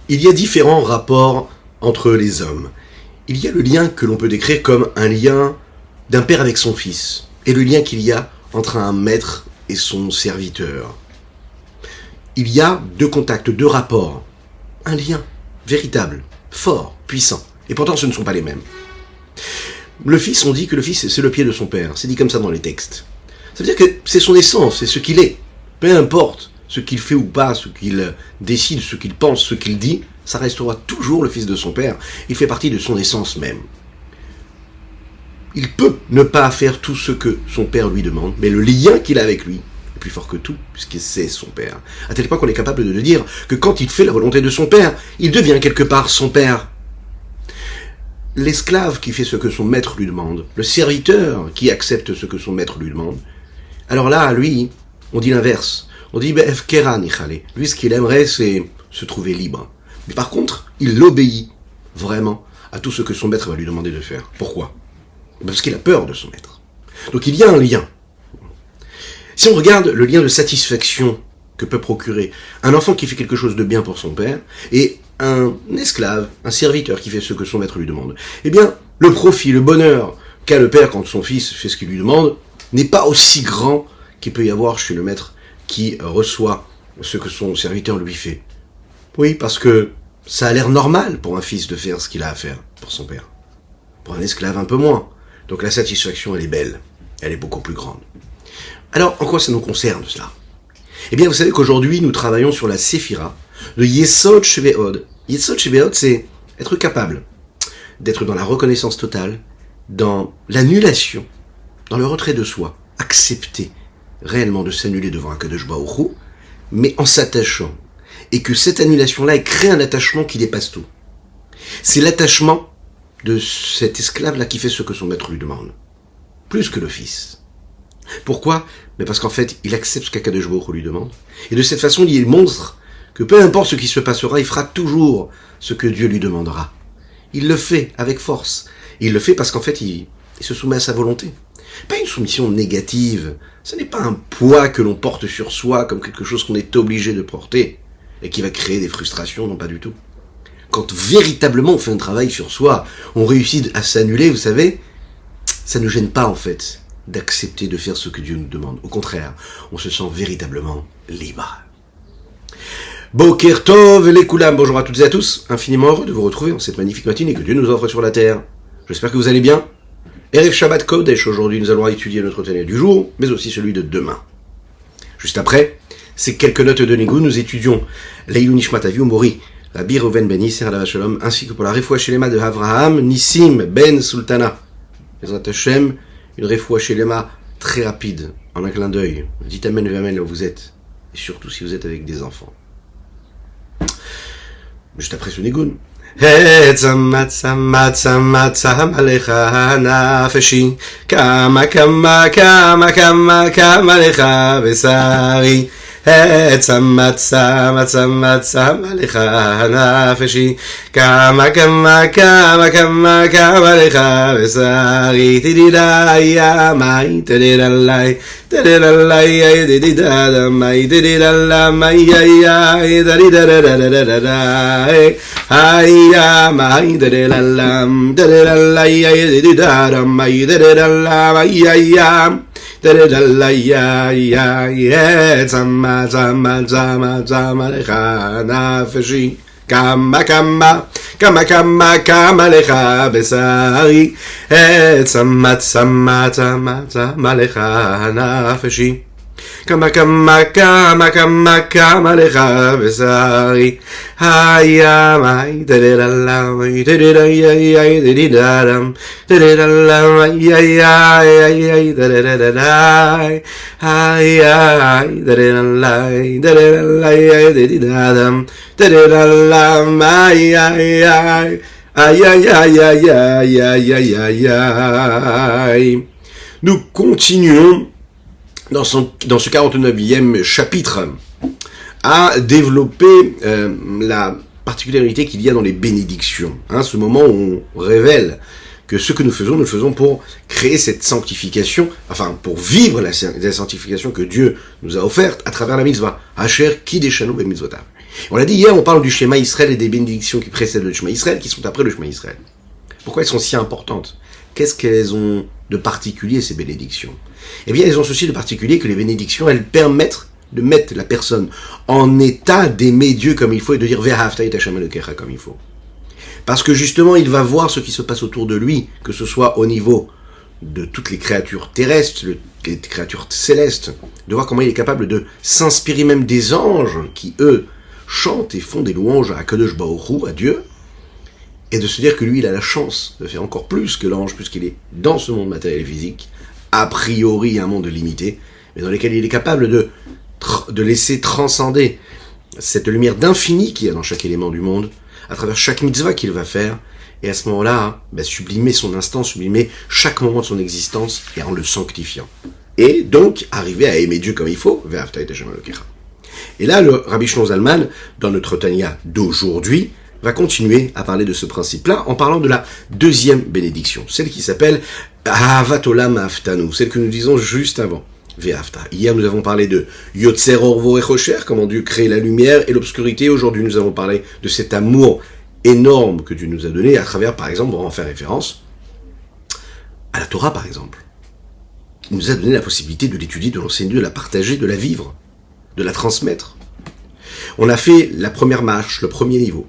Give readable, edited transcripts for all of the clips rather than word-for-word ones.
Il y a différents rapports entre les hommes. Il y a le lien que l'on peut décrire comme un lien d'un père avec son fils, et le lien qu'il y a entre un maître et son serviteur. Il y a deux contacts, deux rapports, un lien véritable, fort, puissant, et pourtant ce ne sont pas les mêmes. Le fils, on dit que le fils c'est le pied de son père, c'est dit comme ça dans les textes. Ça veut dire que c'est son essence, c'est ce qu'il est, peu importe ce qu'il fait ou pas, ce qu'il décide, ce qu'il pense, ce qu'il dit, ça restera toujours le fils de son père. Il fait partie de son essence même. Il peut ne pas faire tout ce que son père lui demande, mais le lien qu'il a avec lui est plus fort que tout, puisque c'est son père. À tel point qu'on est capable de dire que quand il fait la volonté de son père, il devient quelque part son père. L'esclave qui fait ce que son maître lui demande, le serviteur qui accepte ce que son maître lui demande, alors là, lui, on dit l'inverse. On dit, lui, ce qu'il aimerait, c'est se trouver libre. Mais par contre, il obéit vraiment à tout ce que son maître va lui demander de faire. Pourquoi ? Parce qu'il a peur de son maître. Donc il y a un lien. Si on regarde le lien de satisfaction que peut procurer un enfant qui fait quelque chose de bien pour son père et un esclave, un serviteur qui fait ce que son maître lui demande, eh bien, le profit, le bonheur qu'a le père quand son fils fait ce qu'il lui demande n'est pas aussi grand qu'il peut y avoir chez le maître qui reçoit ce que son serviteur lui fait. Oui, parce que ça a l'air normal pour un fils de faire ce qu'il a à faire pour son père. Pour un esclave, un peu moins. Donc la satisfaction, elle est belle. Elle est beaucoup plus grande. Alors, en quoi ça nous concerne, cela ? Eh bien, vous savez qu'aujourd'hui, nous travaillons sur la séphira, le Yesod Shebeod. Yesod Shebeod, c'est être capable d'être dans la reconnaissance totale, dans l'annulation, dans le retrait de soi, accepter réellement de s'annuler devant un Kadosh Baruch Hu, mais en s'attachant. Et que cette annulation-là crée un attachement qui dépasse tout. C'est l'attachement de cet esclave-là qui fait ce que son maître lui demande. Plus que le fils. Pourquoi ? Mais parce qu'en fait, il accepte ce qu'Akadosh Baruch Hu lui demande. Et de cette façon, il montre que peu importe ce qui se passera, il fera toujours ce que Dieu lui demandera. Il le fait avec force. Et il le fait parce qu'en fait, il se soumet à sa volonté. Pas une soumission négative. Ce n'est pas un poids que l'on porte sur soi comme quelque chose qu'on est obligé de porter et qui va créer des frustrations, non pas du tout. Quand véritablement on fait un travail sur soi, on réussit à s'annuler, vous savez, ça ne gêne pas en fait d'accepter de faire ce que Dieu nous demande. Au contraire, on se sent véritablement libre. Boker Tov les Koulam, bonjour à toutes et à tous, infiniment heureux de vous retrouver en cette magnifique matinée que Dieu nous offre sur la terre. J'espère que vous allez bien. Erev Shabbat Kodesh, aujourd'hui nous allons étudier notre Tanya du jour, mais aussi celui de demain. Juste après, ces quelques notes de Nigoun, nous étudions Leilu Nishmat Avihu Mori, Rabbi Reuven ben Yisser Alav Shalom, ainsi que pour la Refoua Shelema de Avraham Nissim ben Sultana. Bezrat Hashem, une Refoua Shelema très rapide, en un clin d'œil. Dites Amen Amen là où vous êtes, et surtout si vous êtes avec des enfants. Juste après ce Nigoun. Hetzam tzam tzam tzam alecha nafeshi kama kama kama kama kama alecha besari Hetzam tzam tzam tzam alecha nafeshi kama kama kama kama kama alecha besari tididaya mai tididalai tididalai tididada mai tididala mai ay tididadadadadadai Ayya mai dadalalam dadalaya didaram mai dadalam ayya dadalaya ya zama zama zama zama lecha nafeshi kama kama kama kama kama lecha besari zama zama zama zama lecha nafeshi Kama kama kama kama kama lecha besari Haya mai dadadalam dadadaya dadidaram dadadalam ayaya dadadadai Haya dadadalai dadadalaya dadidaram dadadalam ayaya ayaya. Nous continuons dans ce 49e chapitre, à développer la particularité qu'il y a dans les bénédictions. Ce moment où on révèle que ce que nous le faisons pour créer cette sanctification, enfin pour vivre la sanctification que Dieu nous a offerte à travers la mitzvah. Asher kideshanu b'mitzvotav. On l'a dit hier, on parle du Shema Israël et des bénédictions qui précèdent le Shema Israël, qui sont après le Shema Israël. Pourquoi elles sont si importantes? Qu'est-ce qu'elles ont de particulier, ces bénédictions? Eh bien, elles ont ceci de particulier que les bénédictions, elles permettent de mettre la personne en état d'aimer Dieu comme il faut et de dire Ve'ahavta et Hashem Elokecha comme il faut. Parce que justement, il va voir ce qui se passe autour de lui, que ce soit au niveau de toutes les créatures terrestres, les créatures célestes, de voir comment il est capable de s'inspirer même des anges qui, eux, chantent et font des louanges à Kadosh Baruch Hu, à Dieu, et de se dire que lui, il a la chance de faire encore plus que l'ange, puisqu'il est dans ce monde matériel et physique, a priori un monde limité, mais dans lequel il est capable de laisser transcender cette lumière d'infini qu'il y a dans chaque élément du monde, à travers chaque mitzvah qu'il va faire, et à ce moment-là, sublimer son instant, sublimer chaque moment de son existence, et en le sanctifiant. Et donc, arriver à aimer Dieu comme il faut, Ve'ahavta et Hashem Elokecha. Et là, le Rabbi Shlomo Zalman, dans notre Tanya d'aujourd'hui, va continuer à parler de ce principe-là en parlant de la deuxième bénédiction, celle qui s'appelle Ahavat Olam Aftanu, celle que nous disons juste avant, Ve'ahavta. Hier, nous avons parlé de Yotzer Or Vorechosher, comment Dieu crée la lumière et l'obscurité. Aujourd'hui, nous avons parlé de cet amour énorme que Dieu nous a donné à travers, par exemple, on va en faire référence à la Torah, par exemple. Il nous a donné la possibilité de l'étudier, de l'enseigner, de la partager, de la vivre, de la transmettre. On a fait la première marche, le premier niveau.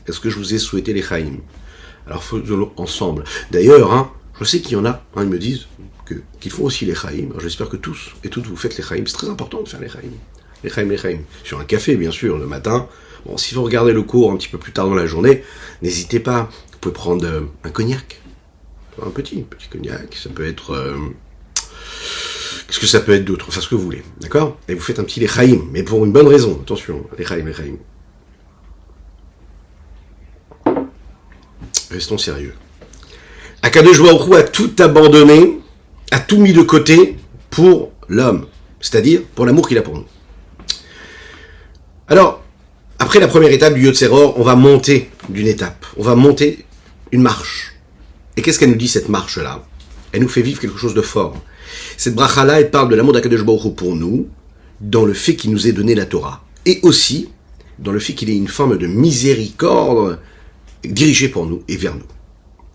Est-ce que je vous ai souhaité les Chaim? Alors, faisons-le ensemble. D'ailleurs, je sais qu'il y en a, ils me disent qu'ils font aussi les Chaim. Alors, j'espère que tous et toutes vous faites les Chaim. C'est très important de faire les Chaim. Les Chaim. Sur un café, bien sûr, le matin. Bon, si vous regardez le cours un petit peu plus tard dans la journée, n'hésitez pas. Vous pouvez prendre un cognac. Un petit cognac. Ça peut être... Qu'est-ce que ça peut être d'autre? Enfin, ce que vous voulez. D'accord? Et vous faites un petit Lechaim. Mais pour une bonne raison. Attention. Lechaim. Restons sérieux. Akadosh Baruch Hu a tout abandonné, a tout mis de côté pour l'homme. C'est-à-dire pour l'amour qu'il a pour nous. Alors, après la première étape du Yotzer Or, on va monter d'une étape. On va monter une marche. Et qu'est-ce qu'elle nous dit, cette marche-là? Elle nous fait vivre quelque chose de fort. Cette bracha-là, elle parle de l'amour d'Akadosh Baruch Hu pour nous, dans le fait qu'il nous ait donné la Torah. Et aussi, dans le fait qu'il ait une forme de miséricorde dirigée pour nous et vers nous.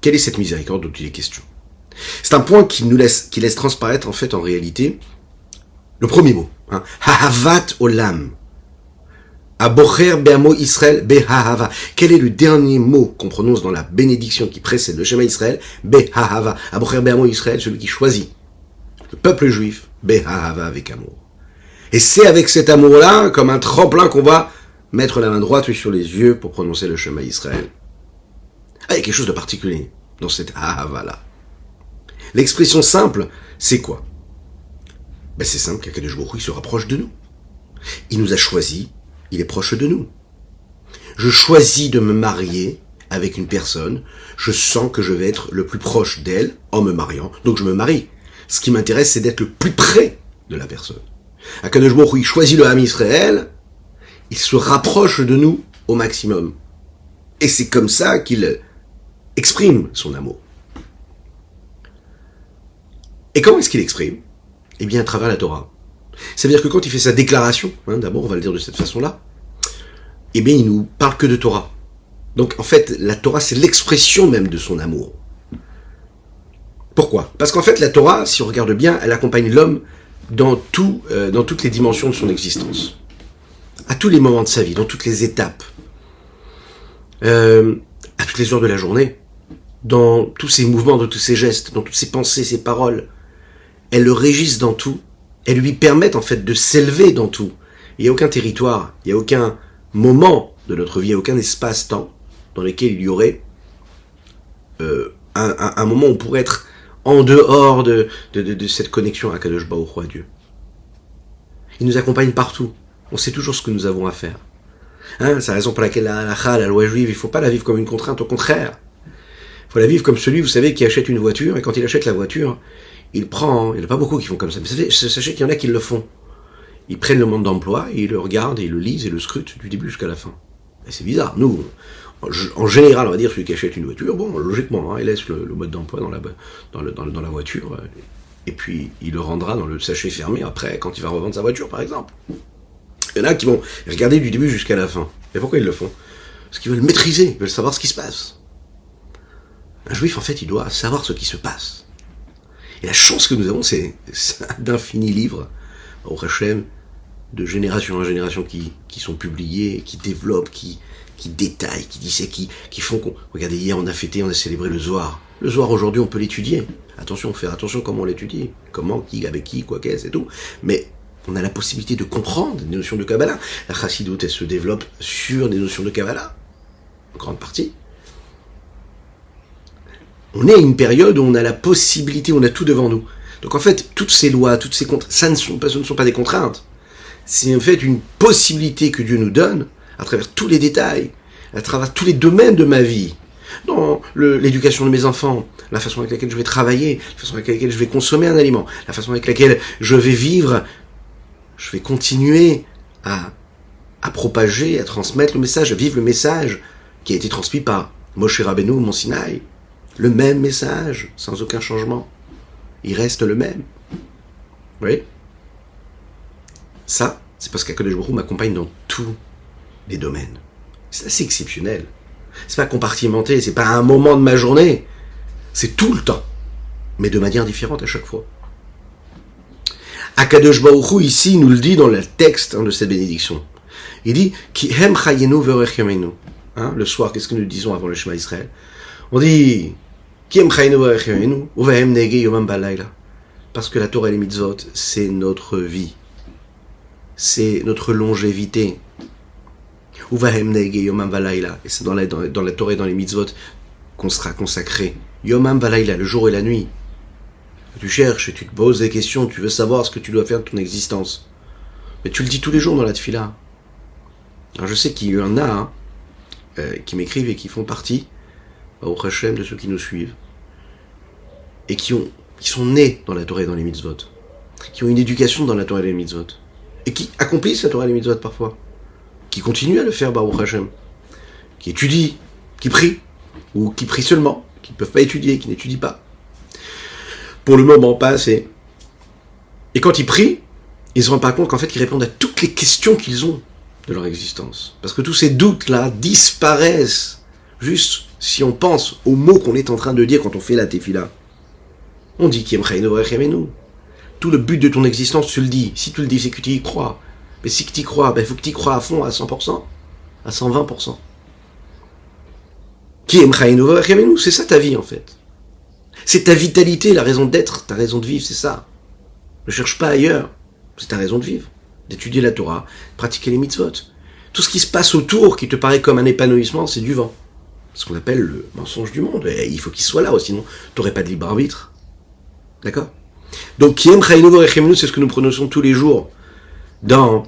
Quelle est cette miséricorde dont il est question? C'est un point qui laisse transparaître, en fait, en réalité, le premier mot. Hahavat Olam. Abocher be'amo Israël be'hahava. Quel est le dernier mot qu'on prononce dans la bénédiction qui précède le Shema Israël? Be'hahava. Abocher be'amo Israël, celui qui choisit le peuple juif, be'hahava, avec amour. Et c'est avec cet amour-là, comme un tremplin, qu'on va mettre la main droite sur les yeux pour prononcer le Shema Israël. Il y a quelque chose de particulier dans cette ahava-là. L'expression simple, c'est quoi? C'est simple, qu'Akadosh Baruch Hu, il se rapproche de nous. Il nous a choisis, il est proche de nous. Je choisis de me marier avec une personne, je sens que je vais être le plus proche d'elle en me mariant, donc je me marie. Ce qui m'intéresse, c'est d'être le plus près de la personne. Akadosh Baruch Hu, il choisit le Ham Israël, il se rapproche de nous au maximum. Et c'est comme ça qu'il exprime son amour. Et comment est-ce qu'il exprime? Eh bien, à travers la Torah. Ça veut dire que quand il fait sa déclaration, d'abord, on va le dire de cette façon-là, eh bien, il nous parle que de Torah. Donc, en fait, la Torah, c'est l'expression même de son amour. Pourquoi? Parce qu'en fait, la Torah, si on regarde bien, elle accompagne l'homme dans toutes les dimensions de son existence. À tous les moments de sa vie, dans toutes les étapes. À toutes les heures de la journée. Dans tous ses mouvements, dans tous ses gestes, dans toutes ses pensées, ses paroles. Elles le régissent dans tout. Elles lui permettent en fait de s'élever dans tout. Il n'y a aucun territoire, il n'y a aucun moment de notre vie, il n'y a aucun espace-temps dans lequel il y aurait un moment où on pourrait être en dehors de cette connexion à Kadosh Baruch Hu, à Dieu. Il nous accompagne partout. On sait toujours ce que nous avons à faire. C'est la raison pour laquelle la halakha, la loi juive, il ne faut pas la vivre comme une contrainte, au contraire. Il faut la vivre comme celui, vous savez, qui achète une voiture, et quand il achète la voiture, il prend, il n'y en a pas beaucoup qui font comme ça, mais sachez qu'il y en a qui le font. Ils prennent le mode d'emploi, et ils le regardent, et ils le lisent, et le scrutent du début jusqu'à la fin. Et c'est bizarre. Nous, en général, on va dire, celui qui achète une voiture, bon, logiquement, il laisse le mode d'emploi dans la voiture, et puis il le rendra dans le sachet fermé après, quand il va revendre sa voiture, par exemple. Il y en a qui vont regarder du début jusqu'à la fin. Et pourquoi ils le font? Parce qu'ils veulent maîtriser, ils veulent savoir ce qui se passe. Un juif, en fait, il doit savoir ce qui se passe. Et la chance que nous avons, c'est d'infinis livres, au Hachem, de génération en génération qui sont publiés, qui développent, qui détaillent, qui disent, qui font qu'on... Regardez, hier, on a célébré le Zohar. Le Zohar, aujourd'hui, on peut l'étudier. Attention, faire attention comment on l'étudie. Comment, qui, avec qui, quoi qu'est-ce et tout. Mais on a la possibilité de comprendre des notions de Kabbalah. La Chassidoute, elle se développe sur des notions de Kabbalah. En grande partie. On est à une période où on a la possibilité, on a tout devant nous. Donc en fait, toutes ces lois, toutes ces contraintes, ce ne sont pas des contraintes. C'est en fait une possibilité que Dieu nous donne, à travers tous les détails, à travers tous les domaines de ma vie. Dans l'éducation de mes enfants, la façon avec laquelle je vais travailler, la façon avec laquelle je vais consommer un aliment, la façon avec laquelle je vais vivre, je vais continuer à propager, à transmettre le message, à vivre le message qui a été transmis par Moshe Rabbeinu, Mont Sinaï. Le même message, sans aucun changement. Il reste le même. Vous voyez? Ça, c'est parce qu'Akadosh Baruch Hu m'accompagne dans tous les domaines. C'est assez exceptionnel. C'est pas compartimenté, c'est pas un moment de ma journée. C'est tout le temps. Mais de manière différente à chaque fois. Akadosh Baruch Hu, ici, nous le dit dans le texte de cette bénédiction. Il dit Ki hem chayenu verech yamenu. Le soir, qu'est-ce que nous disons avant le Shema Israël? On dit Ki hem chayenu verech yamenu uvehem nege yomam balayla. Parce que la Torah et les mitzvot, c'est notre vie. C'est notre longévité. Uvehem nege yomam balayla. Et c'est dans la Torah et dans les mitzvot qu'on sera consacré. Yomam balayla, le jour et la nuit. Tu cherches et tu te poses des questions, tu veux savoir ce que tu dois faire de ton existence. Mais tu le dis tous les jours dans la tefila. Alors je sais qu'il y en a qui m'écrivent et qui font partie au Hachem de ceux qui nous suivent. Et qui sont nés dans la Torah et dans les mitzvot. Qui ont une éducation dans la Torah et les mitzvot. Et qui accomplissent la Torah et les mitzvot parfois. Qui continuent à le faire, Baruch Hashem. Qui étudient, qui prient. Ou qui prient seulement. Qui ne peuvent pas étudier, qui n'étudient pas. Pour le moment, pas assez. Et quand ils prient, ils ne se rendent pas compte qu'en fait, ils répondent à toutes les questions qu'ils ont de leur existence. Parce que tous ces doutes-là disparaissent juste si on pense aux mots qu'on est en train de dire quand on fait la tefila. On dit Kiem Chayenu Verech Yamenu. Tout le but de ton existence, tu le dis. Si tu le dis, c'est que tu y crois. Mais si tu y crois, il faut que tu y crois à fond, à 100%, à 120%. Kiem Chayenu Verech Yamenu, c'est ça ta vie en fait. C'est ta vitalité, la raison d'être, ta raison de vivre, c'est ça. Ne cherche pas ailleurs. C'est ta raison de vivre. D'étudier la Torah, de pratiquer les mitzvot. Tout ce qui se passe autour, qui te paraît comme un épanouissement, c'est du vent. Ce qu'on appelle le mensonge du monde. Et il faut qu'il soit là, sinon tu n'aurais pas de libre arbitre. D'accord? Donc, Kiem Chayenu Verech Yamenu, c'est ce que nous prononçons tous les jours dans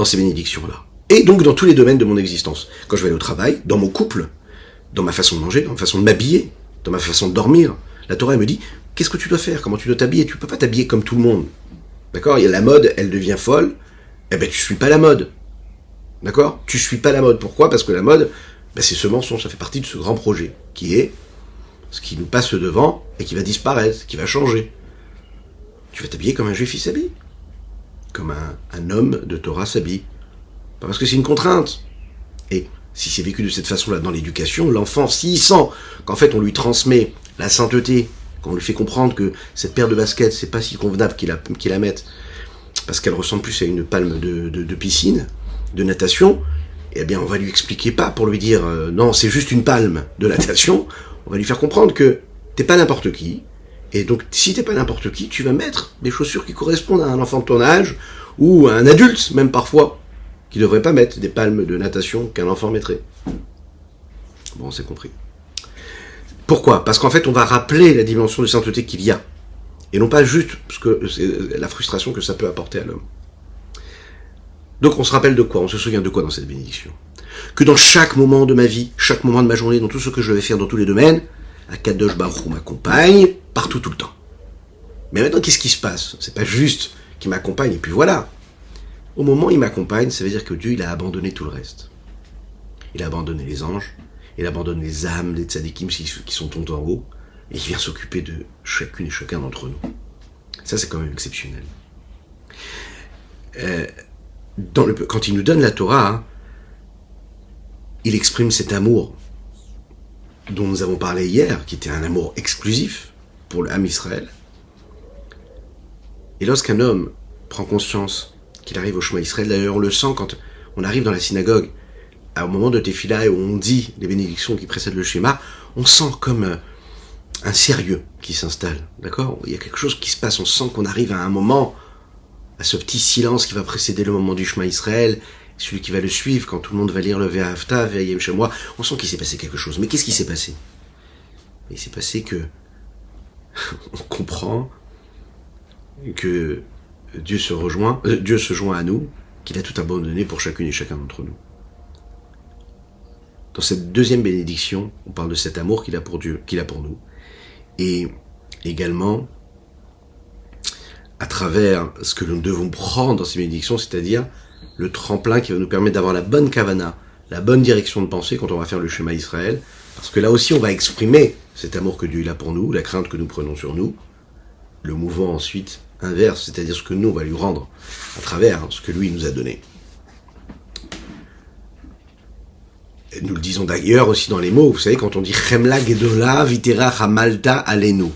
ces bénédictions-là. Et donc dans tous les domaines de mon existence. Quand je vais aller au travail, dans mon couple, dans ma façon de manger, dans ma façon de m'habiller, dans ma façon de dormir, la Torah elle me dit qu'est-ce que tu dois faire, comment tu dois t'habiller. Tu peux pas t'habiller comme tout le monde. D'accord? Il y a la mode, elle devient folle. Eh ben tu suis pas la mode. D'accord? Tu suis pas la mode. Pourquoi? Parce que la mode, c'est ce mensonge, ça fait partie de ce grand projet qui est ce qui nous passe devant et qui va disparaître, qui va changer. Tu vas t'habiller comme un juif il s'habille, comme un homme de Torah s'habille. Pas parce que c'est une contrainte. Et si c'est vécu de cette façon-là dans l'éducation, l'enfant, s'il sent qu'en fait on lui transmet la sainteté, qu'on lui fait comprendre que cette paire de baskets, c'est pas si convenable qu'il la mette, parce qu'elle ressemble plus à une palme de piscine, de natation, eh bien on va lui expliquer pas pour lui dire non, c'est juste une palme de natation, on va lui faire comprendre que t'es pas n'importe qui, et donc si t'es pas n'importe qui, tu vas mettre des chaussures qui correspondent à un enfant de ton âge, ou à un adulte même parfois, qui ne devrait pas mettre des palmes de natation qu'un enfant mettrait. Bon, c'est compris. Pourquoi? Parce qu'en fait, on va rappeler la dimension de sainteté qu'il y a. Et non pas juste parce que c'est la frustration que ça peut apporter à l'homme. Donc on se rappelle de quoi? On se souvient de quoi dans cette bénédiction? Que dans chaque moment de ma vie, chaque moment de ma journée, dans tout ce que je vais faire dans tous les domaines, Akadosh Baruch Hu m'accompagne partout, tout le temps. Mais maintenant, qu'est-ce qui se passe? C'est pas juste qu'il m'accompagne et puis voilà. Au moment où il m'accompagne, ça veut dire que Dieu, il a abandonné tout le reste. Il a abandonné les anges, il abandonne les âmes, les tzadikim qui sont tout en haut, et il vient s'occuper de chacune et chacun d'entre nous. Ça, c'est quand même exceptionnel. quand il nous donne la Torah, hein, il exprime cet amour dont nous avons parlé hier, qui était un amour exclusif pour l'âme Israël. Et lorsqu'un homme prend conscience qu'il arrive au Shema Israël, d'ailleurs on le sent quand on arrive dans la synagogue, au moment de Tefila, où on dit les bénédictions qui précèdent le schéma, on sent comme un sérieux qui s'installe, d'accord ? Il y a quelque chose qui se passe, on sent qu'on arrive à un moment, à ce petit silence qui va précéder le moment du Shema Israël, celui qui va le suivre, quand tout le monde va lire le Ve'ahavta, Ve'ayem Shemoa, on sent qu'il s'est passé quelque chose. Mais qu'est-ce qui s'est passé ? Il s'est passé que on comprend que Dieu se joint à nous, qu'il a tout abandonné pour chacune et chacun d'entre nous. Dans cette deuxième bénédiction, on parle de cet amour qu'il a pour Dieu, qu'il a pour nous. Et également, à travers ce que nous devons prendre dans ces bénédictions, c'est-à-dire le tremplin qui va nous permettre d'avoir la bonne kavana, la bonne direction de pensée quand on va faire le schéma Israël. Parce que là aussi, on va exprimer cet amour que Dieu a pour nous, la crainte que nous prenons sur nous. Le mouvement ensuite inverse, c'est-à-dire ce que nous, on va lui rendre à travers ce que lui nous a donné. Nous le disons d'ailleurs aussi dans les mots, vous savez, quand on dit Chemla Gedola Vitera Hamalta Alenu.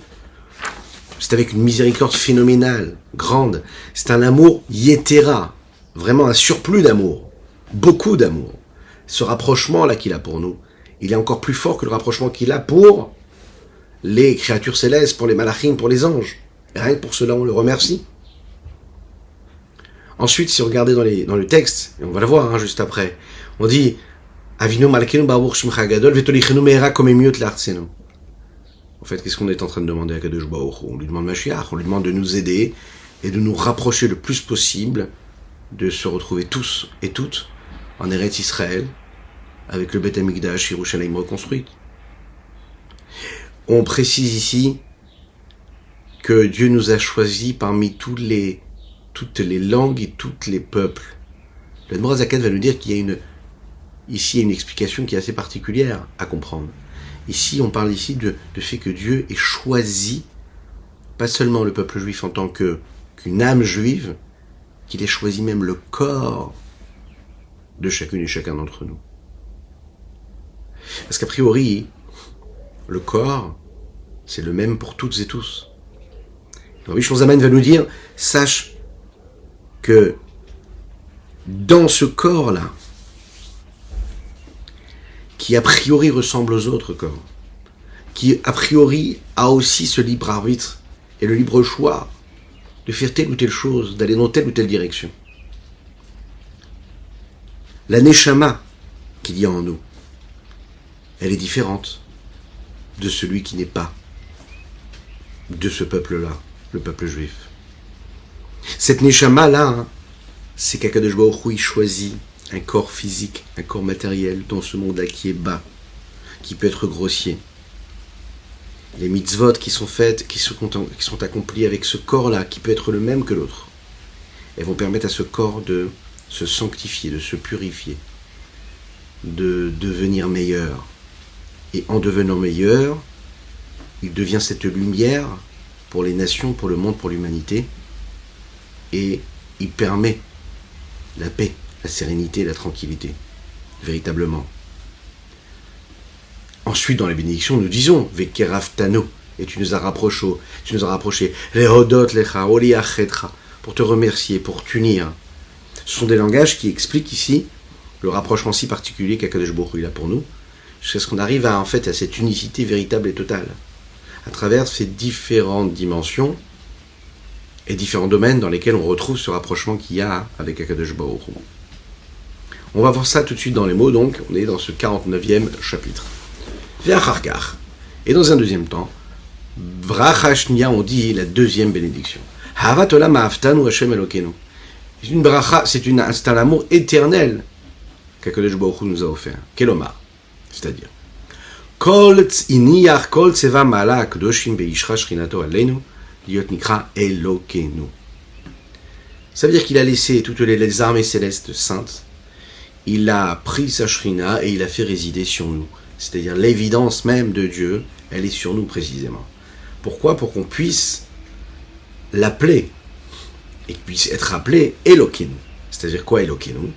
C'est avec une miséricorde phénoménale, grande. C'est un amour yetera, vraiment un surplus d'amour, beaucoup d'amour. Ce rapprochement-là qu'il a pour nous, il est encore plus fort que le rapprochement qu'il a pour les créatures célestes, pour les malachim, pour les anges. Et rien que pour cela, on le remercie. Ensuite, si vous regardez dans le texte, et on va le voir juste après, on dit Avinu Malkeinu Baruch Shemcha Gadol Vetolichenu Meira Komemiut L'Artsenu. En fait, qu'est-ce qu'on est en train de demander à Kadosh Baruch Hu ? On lui demande Mashiach, on lui demande de nous aider et de nous rapprocher le plus possible, de se retrouver tous et toutes en Eretz Israël, avec le Beth Amikdash, Yerushalayim reconstruite. On précise ici que Dieu nous a choisis parmi toutes les langues et tous les peuples. Le Admor HaZaken va nous dire qu'il y a ici une explication qui est assez particulière à comprendre. Ici, on parle ici du fait que Dieu ait choisi, pas seulement le peuple juif en tant qu'une âme juive, qu'il ait choisi même le corps de chacune et chacun d'entre nous. Parce qu'a priori, le corps, c'est le même pour toutes et tous. Rabbi Shimon Zaman va nous dire, sache que dans ce corps-là, qui a priori ressemble aux autres corps, qui a priori a aussi ce libre arbitre et le libre choix de faire telle ou telle chose, d'aller dans telle ou telle direction. La neshama qu'il y a en nous, elle est différente de celui qui n'est pas de ce peuple-là, le peuple juif. Cette neshama-là, c'est qu'Akadosh Baruch Hu, il choisit un corps physique, un corps matériel dans ce monde-là qui est bas, qui peut être grossier. Les mitzvot qui sont faites, qui sont accomplies avec ce corps-là, qui peut être le même que l'autre, elles vont permettre à ce corps de se sanctifier, de se purifier, de devenir meilleur. Et en devenant meilleur, il devient cette lumière pour les nations, pour le monde, pour l'humanité, et il permet la paix, la sérénité, la tranquillité, véritablement. Ensuite, dans les bénédictions, nous disons Vekeraftano, et tu nous as rapprochés, Lehodot lecha, oliachetra, pour te remercier, pour t'unir. Ce sont des langages qui expliquent ici le rapprochement si particulier qu'Akadosh Baruch Hu a pour nous, jusqu'à ce qu'on arrive à cette unicité véritable et totale, à travers ces différentes dimensions et différents domaines dans lesquels on retrouve ce rapprochement qu'il y a avec Akadosh Baruch Hu. On va voir ça tout de suite dans les mots, donc on est dans ce 49e chapitre. Et dans un deuxième temps, Bracha Shnia, on dit la deuxième bénédiction. Havat olam ahavtanu Hashem Elokeinu. C'est une bracha, c'est un amour éternel qu'Akadosh Baruch Hu nous a offert. Kelomar, c'est-à-dire Kol tziniach kol tseva ma'ala akadoshim beishra shrinato aleinu liot nikra Elokeinu. Ça veut dire qu'il a laissé toutes les armées célestes saintes, il a pris sa shrina et il a fait résider sur nous. C'est-à-dire l'évidence même de Dieu, elle est sur nous précisément. Pourquoi ? Pour qu'on puisse l'appeler, et qu'il puisse être appelé Elokeinu, C'est-à-dire quoi, Elokeinu?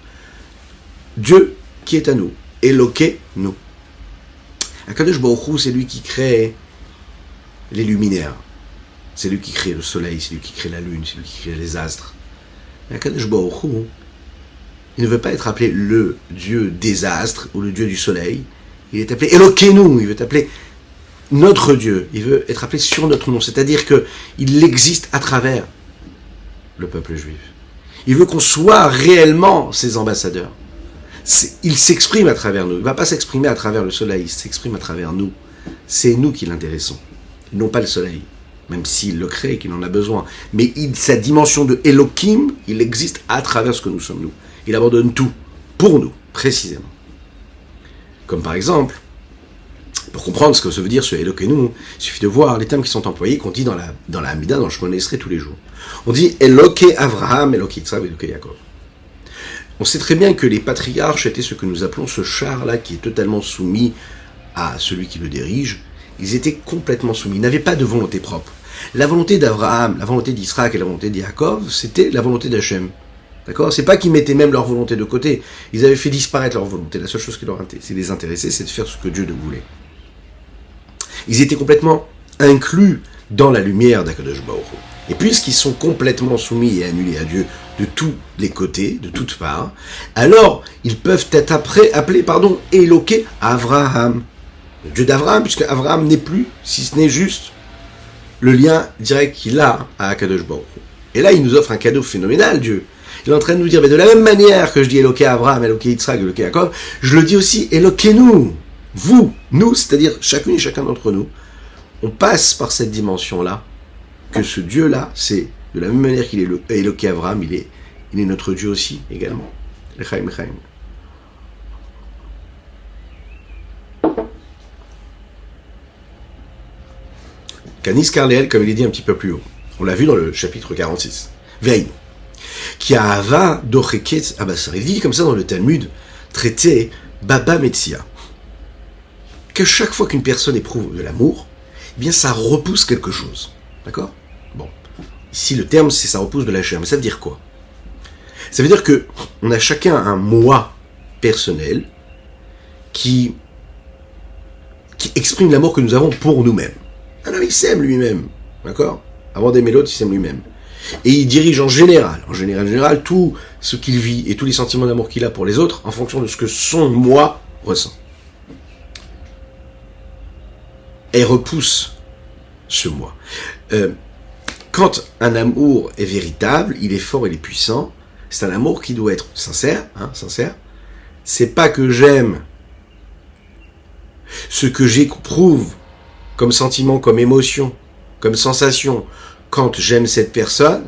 Dieu qui est à nous. Elokeinu. Akadosh Baruch Hu, c'est lui qui crée les luminaires. C'est lui qui crée le soleil, c'est lui qui crée la lune, c'est lui qui crée les astres. Mais Akadosh Baruch Hu, il ne veut pas être appelé le Dieu des astres ou le Dieu du soleil. Il est appelé Elokeinu, il veut appeler notre Dieu. Il veut être appelé sur notre nom. C'est-à-dire qu'il existe à travers le peuple juif. Il veut qu'on soit réellement ses ambassadeurs. Il s'exprime à travers nous. Il ne va pas s'exprimer à travers le soleil, il s'exprime à travers nous. C'est nous qui l'intéressons, non pas le soleil, même s'il le crée et qu'il en a besoin. Mais sa dimension de Elohim, il existe à travers ce que nous sommes nous. Il abandonne tout, pour nous, précisément. Comme par exemple, pour comprendre ce que ça veut dire ce Elokeinu, il suffit de voir les termes qui sont employés, qu'on dit dans la Hamida, dans le Shemona Esrei tous les jours. On dit Eloke Avraham, Eloke Yitzhak, Eloke Yaakov. On sait très bien que les patriarches étaient ce que nous appelons ce char-là, qui est totalement soumis à celui qui le dirige. Ils étaient complètement soumis, ils n'avaient pas de volonté propre. La volonté d'Avraham, la volonté d'Israël et la volonté d'Yaakov, c'était la volonté d'Hachem. D'accord ? C'est pas qu'ils mettaient même leur volonté de côté. Ils avaient fait disparaître leur volonté. La seule chose qui les intéressait, c'est de faire ce que Dieu voulait. Ils étaient complètement inclus dans la lumière d'Akadosh Baruch Hu. Et puisqu'ils sont complètement soumis et annulés à Dieu de tous les côtés, de toutes parts, alors ils peuvent être appelés Eloké Avraham. Le Dieu d'Avraham, puisque Avraham n'est plus, si ce n'est juste le lien direct qu'il a à Akadosh Baruch Hu. Et là, il nous offre un cadeau phénoménal, Dieu. Il est en train de nous dire, mais de la même manière que je dis Eloké Avraham, Eloké Yitzhak, Eloké Yaakov, je le dis aussi Elokénu. Vous, nous, c'est-à-dire chacune et chacun d'entre nous, on passe par cette dimension-là, que ce Dieu-là, c'est de la même manière qu'il est le Eloké Avraham, il est notre Dieu aussi, également. L'Echaim, l'Echaim. Canis Carléel, comme il est dit un petit peu plus haut. On l'a vu dans le chapitre 46. Veille. Qui a Ava Docheket Abassar. Il dit comme ça dans le Talmud, traité Baba Metzia. Que chaque fois qu'une personne éprouve de l'amour, eh bien ça repousse quelque chose. D'accord ? Bon. Ici le terme c'est ça repousse de la chair. Mais ça veut dire quoi ? Ça veut dire que on a chacun un moi personnel qui exprime l'amour que nous avons pour nous-mêmes. Un homme il s'aime lui-même. D'accord ? Avant d'aimer l'autre, il s'aime lui-même. Et il dirige en général, tout ce qu'il vit et tous les sentiments d'amour qu'il a pour les autres en fonction de ce que son moi ressent. Et repousse ce moi. Quand un amour est véritable, il est fort, il est puissant, c'est un amour qui doit être sincère, sincère. C'est pas que j'aime ce que j'éprouve comme sentiment, comme émotion, comme sensation, quand j'aime cette personne,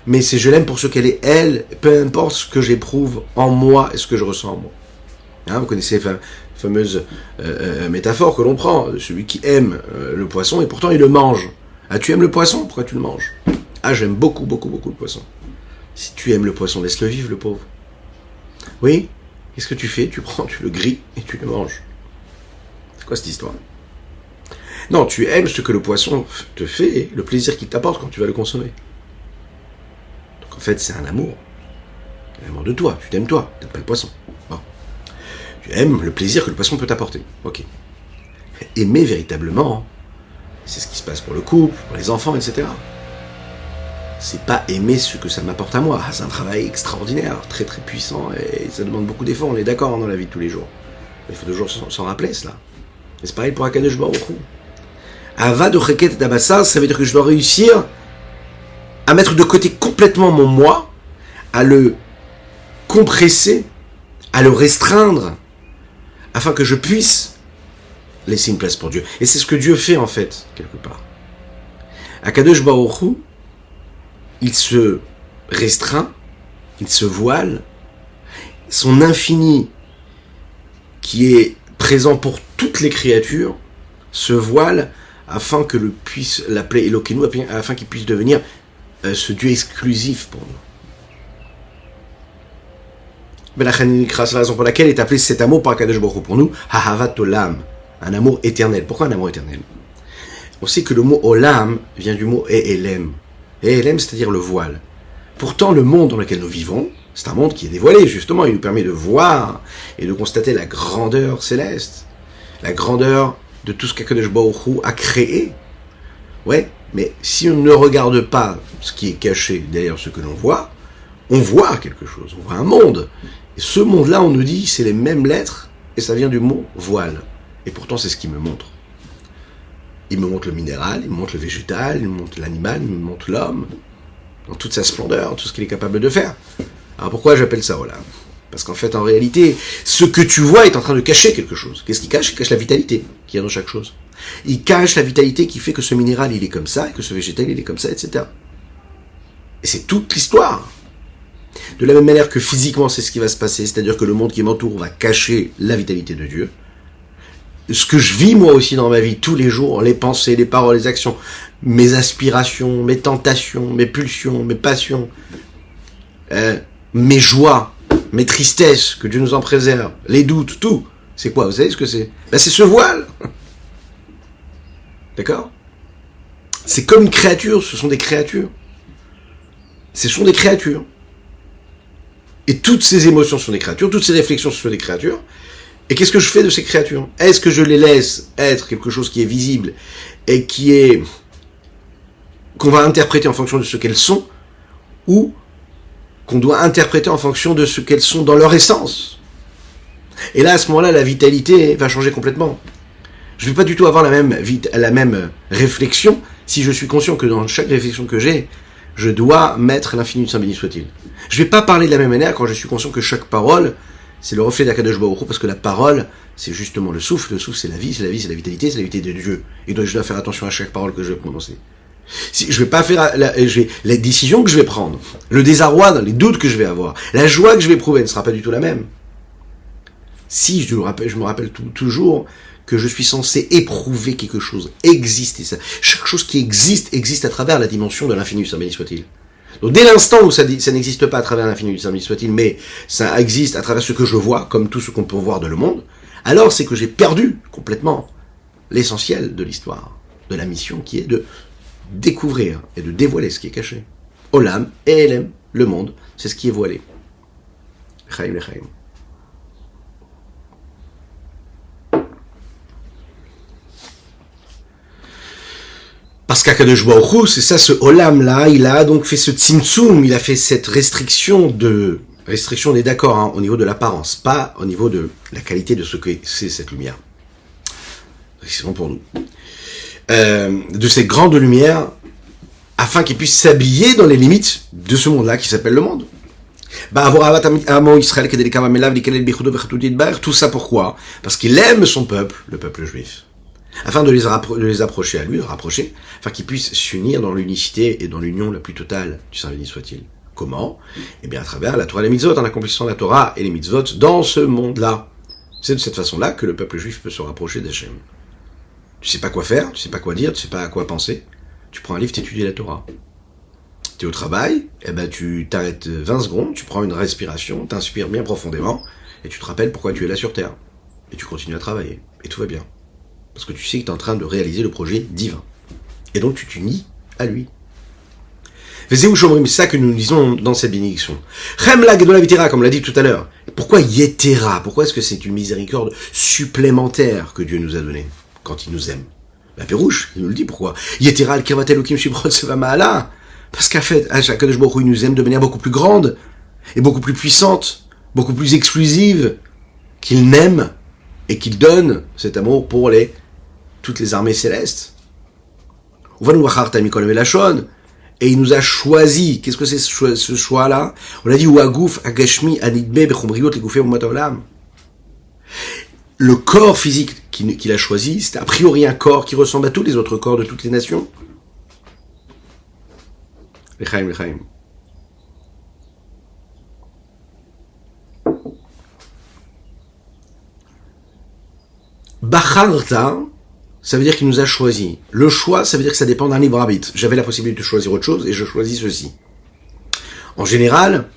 mais c'est je l'aime pour ce qu'elle est, elle, peu importe ce que j'éprouve en moi et ce que je ressens en moi. Vous connaissez la fameuse métaphore que l'on prend, de celui qui aime le poisson et pourtant il le mange. Ah, tu aimes le poisson ? Pourquoi tu le manges ? Ah, j'aime beaucoup, beaucoup, beaucoup le poisson. Si tu aimes le poisson, laisse-le vivre, le pauvre. Oui ? Qu'est-ce que tu fais ? Tu prends, tu le grilles et tu le manges. C'est quoi cette histoire ? Non, tu aimes ce que le poisson te fait, le plaisir qu'il t'apporte quand tu vas le consommer. Donc en fait, c'est un amour. Un amour de toi, tu t'aimes toi, tu n'aimes pas le poisson. Bon. Tu aimes le plaisir que le poisson peut t'apporter. Ok. Aimer véritablement, c'est ce qui se passe pour le couple, pour les enfants, etc. C'est pas aimer ce que ça m'apporte à moi. C'est un travail extraordinaire, très très puissant, et ça demande beaucoup d'efforts, on est d'accord dans la vie de tous les jours. Il faut toujours s'en rappeler cela. Et c'est pareil pour Akadosh Baruch Hu. Ava de Cheket d'Abassar, ça veut dire que je dois réussir à mettre de côté complètement mon moi, à le compresser, à le restreindre, afin que je puisse laisser une place pour Dieu. Et c'est ce que Dieu fait en fait, quelque part. Akadosh Baruch Hu, il se restreint, il se voile, son infini qui est présent pour toutes les créatures se voile afin que le puisse l'appeler Elokeinu, afin qu'il puisse devenir ce Dieu exclusif pour nous. C'est la raison pour laquelle est appelé cet amour par Akadosh Baruch Hu pour nous, Hahavat Olam, un amour éternel. Pourquoi un amour éternel ? On sait que le mot Olam vient du mot E'elem. E'elem, c'est-à-dire le voile. Pourtant, le monde dans lequel nous vivons, C'est un monde qui est dévoilé, justement. Il nous permet de voir et de constater la grandeur céleste. La grandeur de tout ce qu'Akadosh Baruch Hu a créé. Ouais, mais si on ne regarde pas ce qui est caché derrière ce que l'on voit, on voit quelque chose, on voit un monde. Et ce monde-là, on nous dit, c'est les mêmes lettres, et ça vient du mot voile. Et pourtant, c'est ce qu'il me montre. Il me montre le minéral, il me montre le végétal, il me montre l'animal, il me montre l'homme, dans toute sa splendeur, tout ce qu'il est capable de faire. Alors pourquoi j'appelle ça Olam ? Parce qu'en fait, en réalité, ce que tu vois est en train de cacher quelque chose. Qu'est-ce qu'il cache ? Il cache la vitalité qu'il y a dans chaque chose. Il cache la vitalité qui fait que ce minéral, il est comme ça, et que ce végétal, il est comme ça, etc. Et c'est toute l'histoire. De la même manière que physiquement, c'est ce qui va se passer, c'est-à-dire que le monde qui m'entoure va cacher la vitalité de Dieu. Ce que je vis moi aussi dans ma vie, tous les jours, les pensées, les paroles, les actions, mes aspirations, mes tentations, mes pulsions, mes passions, mes joies, mes tristesses, que Dieu nous en préserve, les doutes, tout. C'est quoi ? Vous savez ce que c'est ? Ben, c'est ce voile. D'accord ? C'est comme une créature, ce sont des créatures. Ce sont des créatures. Et toutes ces émotions sont des créatures, toutes ces réflexions sont des créatures. Et qu'est-ce que je fais de ces créatures ? Est-ce que je les laisse être quelque chose qui est visible et qu'on va interpréter en fonction de ce qu'elles sont, ou qu'on doit interpréter en fonction de ce qu'elles sont dans leur essence ? Et là, à ce moment-là, la vitalité va changer complètement. Je ne vais pas du tout avoir la même réflexion si je suis conscient que dans chaque réflexion que j'ai, je dois mettre l'infini du Saint béni soit-il. Je ne vais pas parler de la même manière quand je suis conscient que chaque parole, c'est le reflet d'Akadosh Baruch Hu, parce que la parole, c'est justement le souffle c'est la vie, c'est la vie, c'est la vitalité, c'est la vitalité de Dieu. Et donc je dois faire attention à chaque parole que je vais prononcer. Si je vais pas faire les décisions que je vais prendre, le désarroi, les doutes que je vais avoir, la joie que je vais éprouver ne sera pas du tout la même. Si je me rappelle toujours que je suis censé éprouver quelque chose, exister. Chaque chose qui existe à travers la dimension de l'infini du Saint béni soit-il. Donc dès l'instant où ça n'existe pas à travers l'infini du Saint béni soit-il, mais ça existe à travers ce que je vois, comme tout ce qu'on peut voir de le monde, alors c'est que j'ai perdu complètement l'essentiel de l'histoire, de la mission qui est de découvrir et de dévoiler ce qui est caché. Olam et Elem, le monde, c'est ce qui est voilé. Chaim le Chaim. Parce qu'Akadosh Baruch Hu, c'est ça, ce Olam-là, il a donc fait ce tzimtzum, il a fait cette restriction, on est d'accord, hein, au niveau de l'apparence, pas au niveau de la qualité de ce que c'est cette lumière. C'est bon pour nous. De cette grande lumière, afin qu'il puisse s'habiller dans les limites de ce monde-là qui s'appelle le monde. Tout ça pourquoi ? Parce qu'il aime son peuple, le peuple juif. Afin de les approcher à lui, rapprocher, afin qu'ils puissent s'unir dans l'unicité et dans l'union la plus totale du Saint béni soit-il. Comment ? Eh bien à travers la Torah et les mitzvot, en accomplissant la Torah et les mitzvot dans ce monde-là. C'est de cette façon-là que le peuple juif peut se rapprocher d'Hachem. Tu sais pas quoi faire, tu sais pas quoi dire, tu sais pas à quoi penser, tu prends un livre, tu étudies la Torah. Tu es au travail, eh ben tu t'arrêtes 20 secondes, tu prends une respiration, t'inspires bien profondément, et tu te rappelles pourquoi tu es là sur Terre. Et tu continues à travailler, et tout va bien. Parce que tu sais que tu es en train de réaliser le projet divin. Et donc tu t'unis à lui. C'est ça que nous lisons dans cette bénédiction. Chemla Gedola Vitera, comme on l'a dit tout à l'heure. Pourquoi Yetera ? Pourquoi est-ce que c'est une miséricorde supplémentaire que Dieu nous a donnée quand il nous aime ? La Pérouche, il nous le dit pourquoi. Yetera al-Kirvat Elokim Shibrot Seva Ma'ala. Parce qu'en fait, Akadosh Baruch Hu, il nous aime de manière beaucoup plus grande, et beaucoup plus puissante, beaucoup plus exclusive, qu'il n'aime et qu'il donne cet amour pour toutes les armées célestes. Et il nous a choisi. Qu'est-ce que c'est ce choix-là ? On a dit le corps physique qu'il a choisi, c'est a priori un corps qui ressemble à tous les autres corps de toutes les nations. L'Echaim. Bacharta, ça veut dire qu'il nous a choisi. Le choix, ça veut dire que ça dépend d'un libre arbitre. J'avais la possibilité de choisir autre chose et je choisis ceci. En général,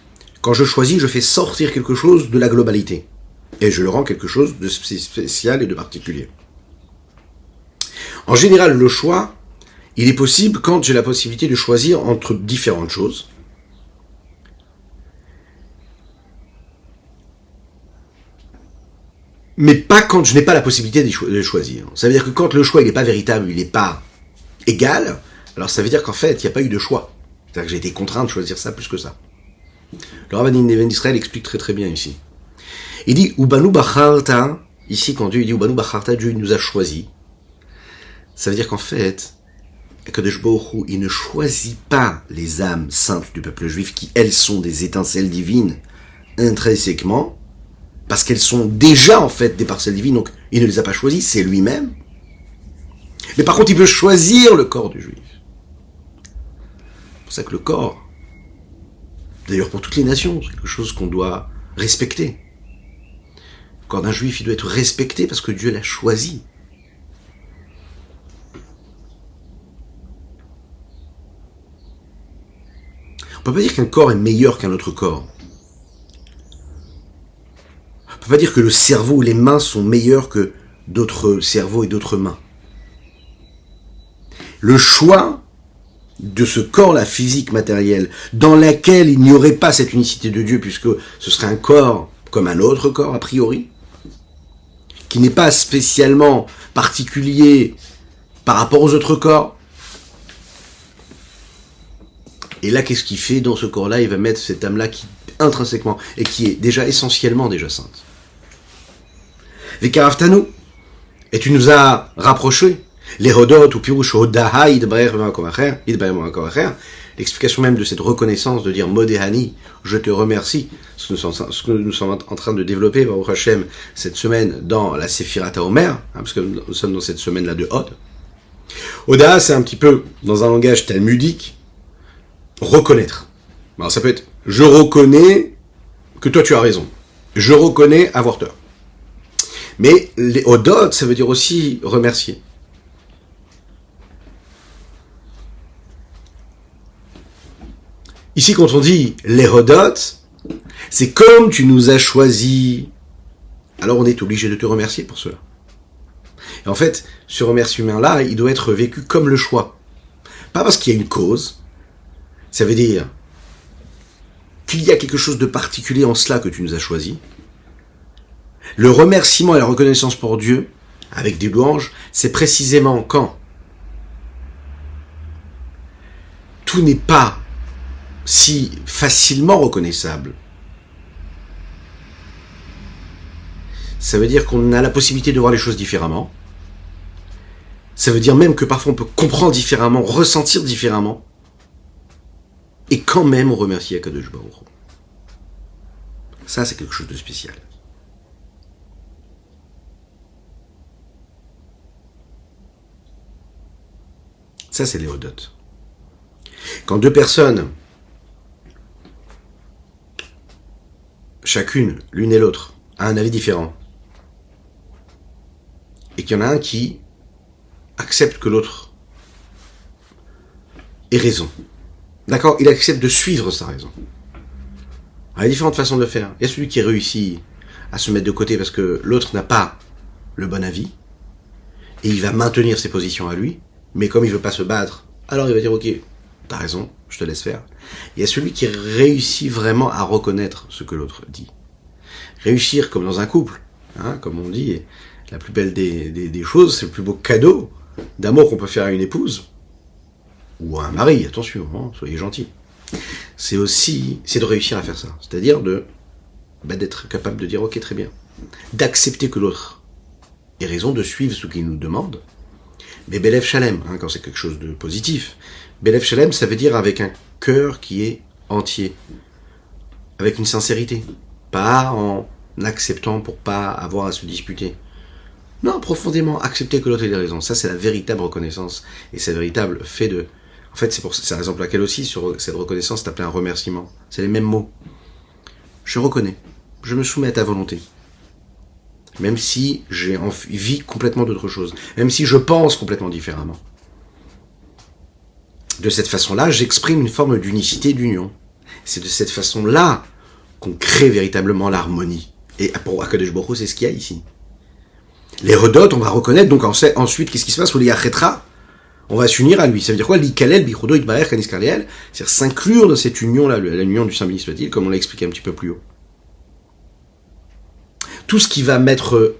quand je choisis, je fais sortir quelque chose de la globalité. Et je le rends quelque chose de spécial et de particulier. En général, le choix, il est possible quand j'ai la possibilité de choisir entre différentes choses. Mais pas quand je n'ai pas la possibilité de choisir. Ça veut dire que quand le choix il n'est pas véritable, il n'est pas égal, alors ça veut dire qu'en fait, il n'y a pas eu de choix. C'est-à-dire que j'ai été contraint de choisir ça plus que ça. Le Rav Neven d'Israël explique très très bien ici. Il dit, Ubanu Bacharta, ici quand Dieu dit Ubanu Bacharta, Dieu nous a choisis. Ça veut dire qu'en fait, Akadosh Baruch Hu, il ne choisit pas les âmes saintes du peuple juif qui, elles, sont des étincelles divines intrinsèquement, parce qu'elles sont déjà en fait des parcelles divines, donc il ne les a pas choisies, c'est lui-même. Mais par contre, il peut choisir le corps du juif. C'est pour ça que le corps, d'ailleurs pour toutes les nations, c'est quelque chose qu'on doit respecter. Le corps d'un juif, il doit être respecté parce que Dieu l'a choisi. On ne peut pas dire qu'un corps est meilleur qu'un autre corps. On ne peut pas dire que le cerveau ou les mains sont meilleurs que d'autres cerveaux et d'autres mains. Le choix de ce corps-là, physique, matériel, dans lequel il n'y aurait pas cette unicité de Dieu, puisque ce serait un corps comme un autre corps, a priori, qui n'est pas spécialement particulier par rapport aux autres corps. Et là, qu'est-ce qu'il fait dans ce corps-là? Il va mettre cette âme-là qui, intrinsèquement, et qui est déjà essentiellement déjà sainte. Vekaraftanu, et tu nous as rapprochés, les hodot ou pirouche hodaha idbaer l'explication même de cette reconnaissance, de dire modéhani, je te remercie, ce que nous sommes en train de développer, Baruch Hashem, cette semaine dans la Sephirat HaOmer, parce que nous sommes dans cette semaine-là de Hod. Hodaha, c'est un petit peu, dans un langage talmudique, reconnaître. Alors ça peut être, je reconnais que toi tu as raison. Je reconnais avoir tort. Mais les hodot, ça veut dire aussi remercier. Ici, quand on dit les hodot, c'est comme tu nous as choisis. Alors on est obligé de te remercier pour cela. Et en fait, ce remerciement-là, il doit être vécu comme le choix. Pas parce qu'il y a une cause. Ça veut dire qu'il y a quelque chose de particulier en cela que tu nous as choisi. Le remerciement et la reconnaissance pour Dieu, avec des louanges, c'est précisément quand tout n'est pas si facilement reconnaissable. Ça veut dire qu'on a la possibilité de voir les choses différemment. Ça veut dire même que parfois on peut comprendre différemment, ressentir différemment. Et quand même, on remercie Akadosh Baruch Hu. Ça, c'est quelque chose de spécial. Ça, c'est les hodot. Quand deux personnes, chacune, l'une et l'autre, a un avis différent, et qu'il y en a un qui accepte que l'autre ait raison, d'accord, il accepte de suivre sa raison. Il y a différentes façons de le faire. Il y a celui qui réussit à se mettre de côté parce que l'autre n'a pas le bon avis, et il va maintenir ses positions à lui, mais comme il ne veut pas se battre, alors il va dire ok, t'as raison, je te laisse faire. Il y a celui qui réussit vraiment à reconnaître ce que l'autre dit. Réussir comme dans un couple, hein, comme on dit, la plus belle des choses, c'est le plus beau cadeau d'amour qu'on peut faire à une épouse, ou à un mari, attention, hein, soyez gentils. C'est de réussir à faire ça. C'est-à-dire d'être capable de dire ok, très bien. D'accepter que l'autre ait raison, de suivre ce qu'il nous demande. Mais Belev Shalem, hein, quand c'est quelque chose de positif. Belev Shalem, ça veut dire avec un cœur qui est entier. Avec une sincérité. Pas en acceptant pour pas avoir à se disputer. Non, profondément, accepter que l'autre ait raison. Ça, c'est la véritable reconnaissance. Et c'est le véritable fait de... En fait, c'est la raison pour laquelle aussi, sur cette reconnaissance, c'est appelé un remerciement. C'est les mêmes mots. Je reconnais. Je me soumets à ta volonté. Même si j'ai envie complètement d'autre chose. Même si je pense complètement différemment. De cette façon-là, j'exprime une forme d'unicité, d'union. C'est de cette façon-là qu'on crée véritablement l'harmonie. Et pour Akadosh Baruch Hu, c'est ce qu'il y a ici. Les hodot, on va reconnaître, donc ensuite, qu'est-ce qui se passe? On va s'unir à lui. Ça veut dire quoi? L'ikalel, bichodo, itbarer, kaniskarliel. C'est-à-dire s'inclure dans cette union-là, l'union du Saint béni soit-il, comme on l'a expliqué un petit peu plus haut. Tout ce qui va mettre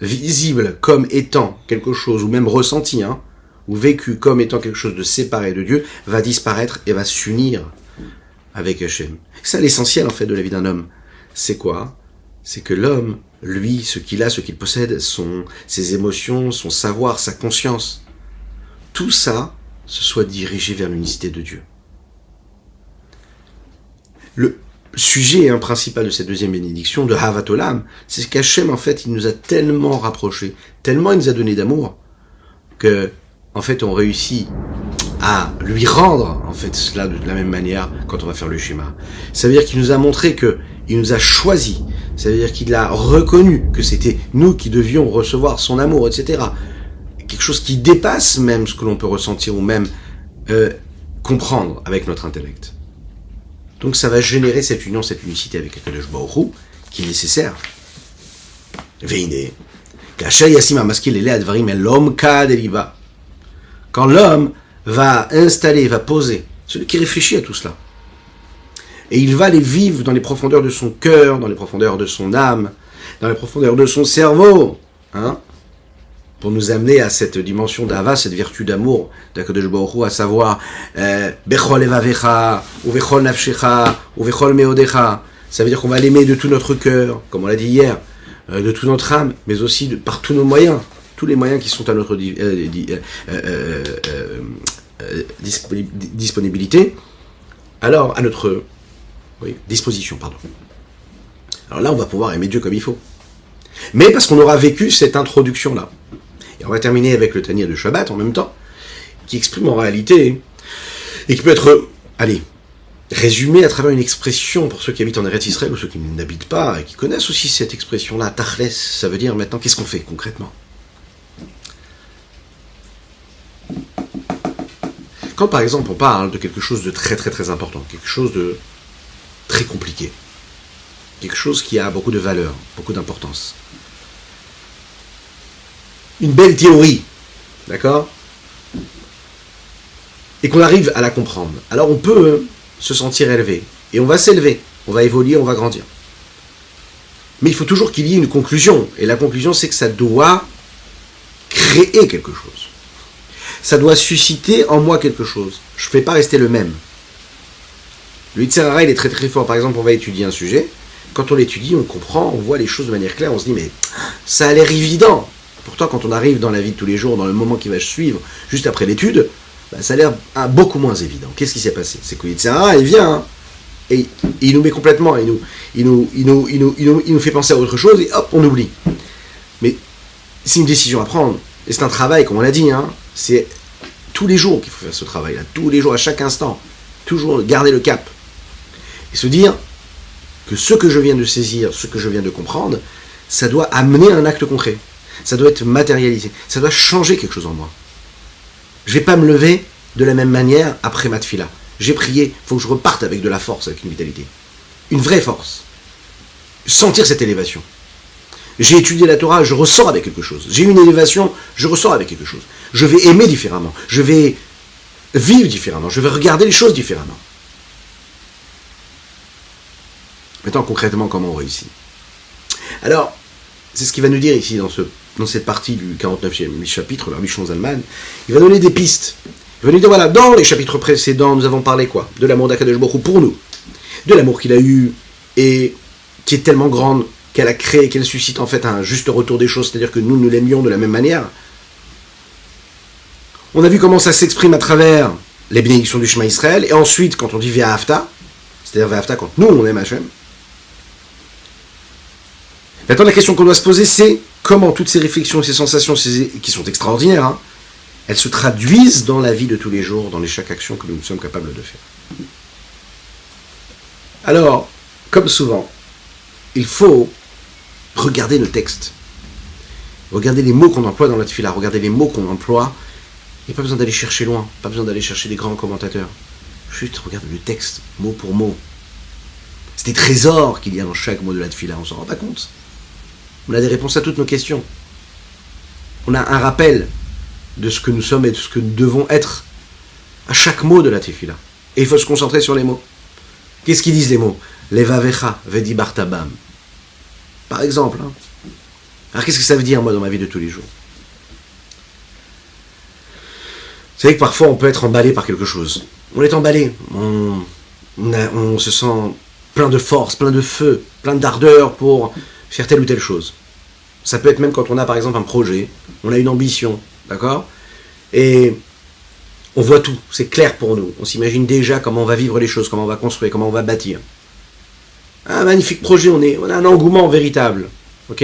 visible comme étant quelque chose, ou même ressenti, ou vécu comme étant quelque chose de séparé de Dieu, va disparaître et va s'unir avec Hachem. C'est l'essentiel en fait de la vie d'un homme. C'est quoi? C'est que l'homme, lui, ce qu'il a, ce qu'il possède, ses émotions, son savoir, sa conscience, tout ça se soit dirigé vers l'unicité de Dieu. Le sujet principal de cette deuxième bénédiction, de Havat Olam, c'est qu'Hachem, en fait, il nous a tellement rapprochés, tellement il nous a donné d'amour, que, en fait, on réussit à lui rendre, en fait, cela de la même manière quand on va faire le schéma. Ça veut dire qu'il nous a montré que il nous a choisi. Ça veut dire qu'il a reconnu que c'était nous qui devions recevoir son amour, etc. Quelque chose qui dépasse même ce que l'on peut ressentir ou même comprendre avec notre intellect. Donc ça va générer cette union, cette unicité avec Akadosh Baruch Hu, qui est nécessaire. Veine, kasher yasim hamaskil elei advarim el l'homme kad eliva. Quand l'homme va installer, va poser, celui qui réfléchit à tout cela, et il va les vivre dans les profondeurs de son cœur, dans les profondeurs de son âme, dans les profondeurs de son cerveau, pour nous amener à cette dimension d'Ava, cette vertu d'amour d'Akadosh Baruch Hu, à savoir Bechol evavecha, ou Bechol nafshecha, ou Bechol meodecha. Ça veut dire qu'on va l'aimer de tout notre cœur, comme on l'a dit hier, de toute notre âme, mais aussi par tous nos moyens, tous les moyens qui sont à notre disponibilité, alors à notre disposition, pardon. Alors là, on va pouvoir aimer Dieu comme il faut. Mais parce qu'on aura vécu cette introduction-là. Et on va terminer avec le Tania de Shabbat en même temps, qui exprime en réalité, et qui peut être, résumé à travers une expression pour ceux qui habitent en Eretz Israël ou ceux qui n'habitent pas, et qui connaissent aussi cette expression-là, Tachles, ça veut dire maintenant, qu'est-ce qu'on fait concrètement? Quand par exemple on parle de quelque chose de très très très important, quelque chose de très compliqué, quelque chose qui a beaucoup de valeur, beaucoup d'importance, une belle théorie, d'accord, et qu'on arrive à la comprendre, alors on peut se sentir élevé, et on va s'élever, on va évoluer, on va grandir. Mais il faut toujours qu'il y ait une conclusion, et la conclusion c'est que ça doit créer quelque chose. Ça doit susciter en moi quelque chose. Je ne fais pas rester le même. Le Yetzer Hara, il est très très fort. Par exemple, on va étudier un sujet. Quand on l'étudie, on comprend, on voit les choses de manière claire, on se dit mais ça a l'air évident. Pourtant, quand on arrive dans la vie de tous les jours, dans le moment qui va suivre, juste après l'étude, ça a l'air beaucoup moins évident. Qu'est-ce qui s'est passé? C'est que le Yetzer Hara, il vient, et il nous met complètement, il nous fait penser à autre chose, et hop, on oublie. Mais c'est une décision à prendre, et c'est un travail, comme on l'a dit, c'est tous les jours qu'il faut faire ce travail-là, tous les jours, à chaque instant, toujours garder le cap, et se dire que ce que je viens de saisir, ce que je viens de comprendre, ça doit amener un acte concret, ça doit être matérialisé, ça doit changer quelque chose en moi. Je ne vais pas me lever de la même manière après ma tefila. J'ai prié, il faut que je reparte avec de la force, avec une vitalité, une vraie force, sentir cette élévation. J'ai étudié la Torah, je ressors avec quelque chose. J'ai une élévation, je ressors avec quelque chose. Je vais aimer différemment, je vais vivre différemment, je vais regarder les choses différemment. Maintenant, concrètement, comment on réussit? Alors, c'est ce qu'il va nous dire ici dans cette partie du 49e chapitre, le Rabbi Shimon Zalman. Il va donner des pistes. Il va nous dire, voilà, dans les chapitres précédents, nous avons parlé quoi? De l'amour d'Akadosh Baruch Hu pour nous. De l'amour qu'il a eu et qui est tellement grande qu'elle a créé, qu'elle suscite en fait un juste retour des choses, c'est-à-dire que nous l'aimions de la même manière. On a vu comment ça s'exprime à travers les bénédictions du Shema Israël, et ensuite quand on dit Ve'ahavta, c'est-à-dire Ve'ahavta quand nous on aime Hachem. Maintenant la question qu'on doit se poser c'est comment toutes ces réflexions, ces sensations qui sont extraordinaires, elles se traduisent dans la vie de tous les jours, dans chaque action que nous sommes capables de faire. Alors, comme souvent, il faut regarder le texte, regarder les mots qu'on emploie dans la tefila, regarder les mots qu'on emploie, et pas besoin d'aller chercher loin, pas besoin d'aller chercher des grands commentateurs, juste regarde le texte, mot pour mot. C'est des trésors qu'il y a dans chaque mot de la tefila, on s'en rend pas compte. On a des réponses à toutes nos questions. On a un rappel de ce que nous sommes et de ce que nous devons être à chaque mot de la tefila. Et il faut se concentrer sur les mots. Qu'est-ce qu'ils disent les mots? Levavecha vedi bartabam. Par exemple, Alors qu'est-ce que ça veut dire, moi, dans ma vie de tous les jours? Vous savez que parfois, on peut être emballé par quelque chose. On est emballé, on se sent plein de force, plein de feu, plein d'ardeur pour faire telle ou telle chose. Ça peut être même quand on a, par exemple, un projet, on a une ambition, d'accord? Et on voit tout, c'est clair pour nous. On s'imagine déjà comment on va vivre les choses, comment on va construire, comment on va bâtir. Un magnifique projet, on a un engouement véritable, ok?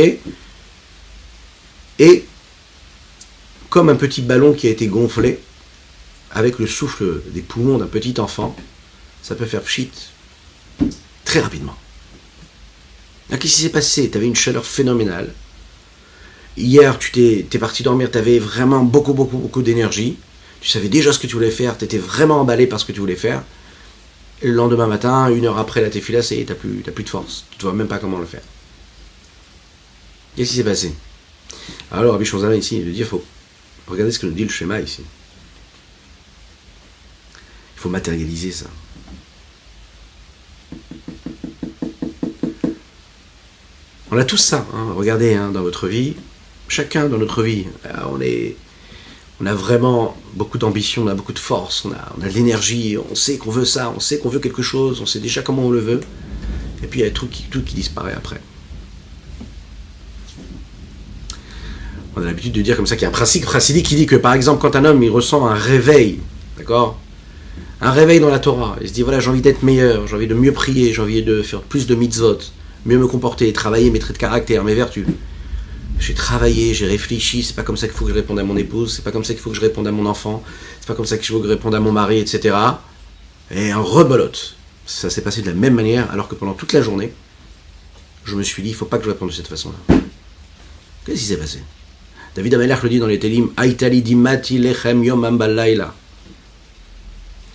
Et comme un petit ballon qui a été gonflé, avec le souffle des poumons d'un petit enfant, ça peut faire pchit très rapidement. Là, qu'est-ce qui s'est passé? Tu avais une chaleur phénoménale. Hier, tu t'es parti dormir, tu avais vraiment beaucoup d'énergie. Tu savais déjà ce que tu voulais faire, tu étais vraiment emballé par ce que tu voulais faire. Et le lendemain matin, 1 heure après la tefila, tu n'as plus de force. Tu ne vois même pas comment le faire. Qu'est-ce qui s'est passé? Alors, Rabbi Shonzalman ici, il dit, faut regarder ce que nous dit le schéma ici. Il faut matérialiser ça. On a tous ça, hein. Regardez hein, dans votre vie, chacun dans notre vie, on a vraiment beaucoup d'ambition, on a beaucoup de force, on a de l'énergie, on sait qu'on veut ça, on sait qu'on veut quelque chose, on sait déjà comment on le veut, et puis il y a tout qui disparaît après. On a l'habitude de dire comme ça qu'il y a un principe chassidique qui dit que par exemple quand un homme il ressent un réveil, d'accord, un réveil dans la Torah, il se dit voilà j'ai envie d'être meilleur, j'ai envie de mieux prier, j'ai envie de faire plus de mitzvot, mieux me comporter, travailler mes traits de caractère, mes vertus. J'ai travaillé, j'ai réfléchi, c'est pas comme ça qu'il faut que je réponde à mon épouse, c'est pas comme ça qu'il faut que je réponde à mon enfant, c'est pas comme ça qu'il faut que je réponde à mon mari, etc. Et un rebolote. Ça s'est passé de la même manière, alors que pendant toute la journée, je me suis dit, il faut pas que je réponde de cette façon-là. Qu'est-ce qui s'est passé? David Amelech le dit dans les Télim, Aïtali dimati lechem yom ambalayla.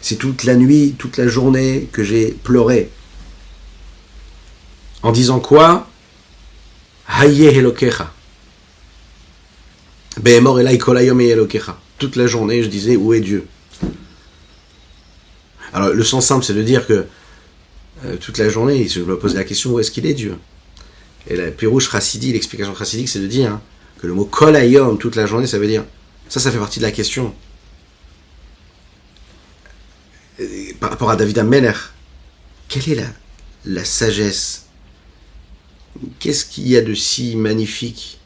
C'est toute la nuit, toute la journée que j'ai pleuré. En disant quoi? Haye Elokecha. Behemor elai kol hayom Elokecha. Toute la journée, je disais, où est Dieu? Alors, le sens simple, c'est de dire que toute la journée, je me pose la question, où est-ce qu'il est Dieu? Et la Pirouche Chassidi, l'explication chassidique, c'est de dire hein, que le mot kol hayom, toute la journée, ça veut dire, ça fait partie de la question. Et par rapport à David Amelech, quelle est la sagesse? Qu'est-ce qu'il y a de si magnifique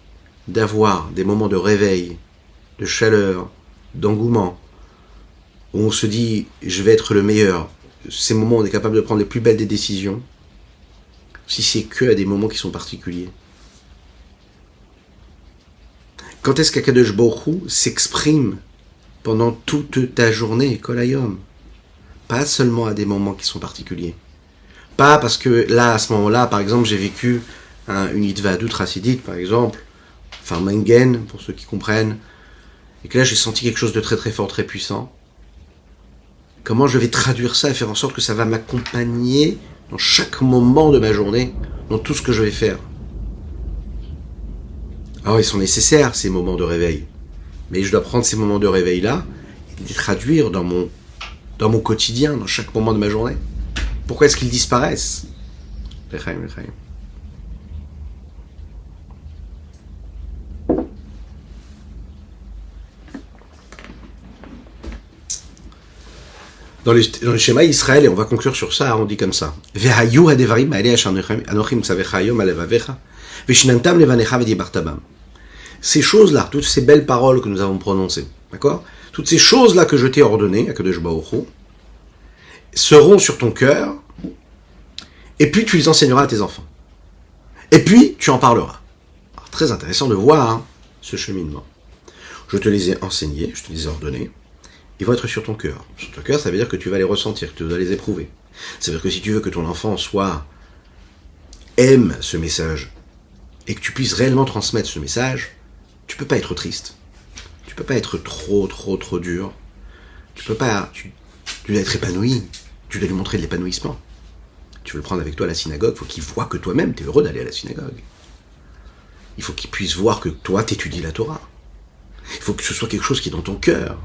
d'avoir des moments de réveil, de chaleur, d'engouement, où on se dit « je vais être le meilleur ». Ces moments où on est capable de prendre les plus belles des décisions, si c'est que à des moments qui sont particuliers. Quand est-ce qu'Akadosh Baruch Hu s'exprime pendant toute ta journée, Kol Hayom? Pas seulement à des moments qui sont particuliers. Pas parce que là, à ce moment-là, par exemple, j'ai vécu une Hitvadut Chassidique, par exemple, enfin Mengen, pour ceux qui comprennent, et que là, j'ai senti quelque chose de très très fort, très puissant. Comment je vais traduire ça et faire en sorte que ça va m'accompagner dans chaque moment de ma journée, dans tout ce que je vais faire. Alors, ils sont nécessaires, ces moments de réveil. Mais je dois prendre ces moments de réveil-là et les traduire dans mon quotidien, dans chaque moment de ma journée. Pourquoi est-ce qu'ils disparaissent? L'Echaim. Dans le schéma Israël, et on va conclure sur ça, on dit comme ça. Ces choses-là, toutes ces belles paroles que nous avons prononcées, d'accord? Toutes ces choses-là que je t'ai ordonnées, Akadosh Baruch Hu, seront sur ton cœur, et puis tu les enseigneras à tes enfants. Et puis tu en parleras. Alors, très intéressant de voir hein, ce cheminement. Je te les ai enseignés, je te les ai ordonnés. Ils vont être sur ton cœur. Sur ton cœur, ça veut dire que tu vas les ressentir, que tu vas les éprouver. Ça veut dire que si tu veux que ton enfant aime ce message, et que tu puisses réellement transmettre ce message, tu peux pas être triste. Tu peux pas être trop dur. Tu dois être épanoui. Tu dois lui montrer de l'épanouissement. Tu veux le prendre avec toi à la synagogue, il faut qu'il voit que toi-même, tu es heureux d'aller à la synagogue. Il faut qu'il puisse voir que toi, tu étudies la Torah. Il faut que ce soit quelque chose qui est dans ton cœur.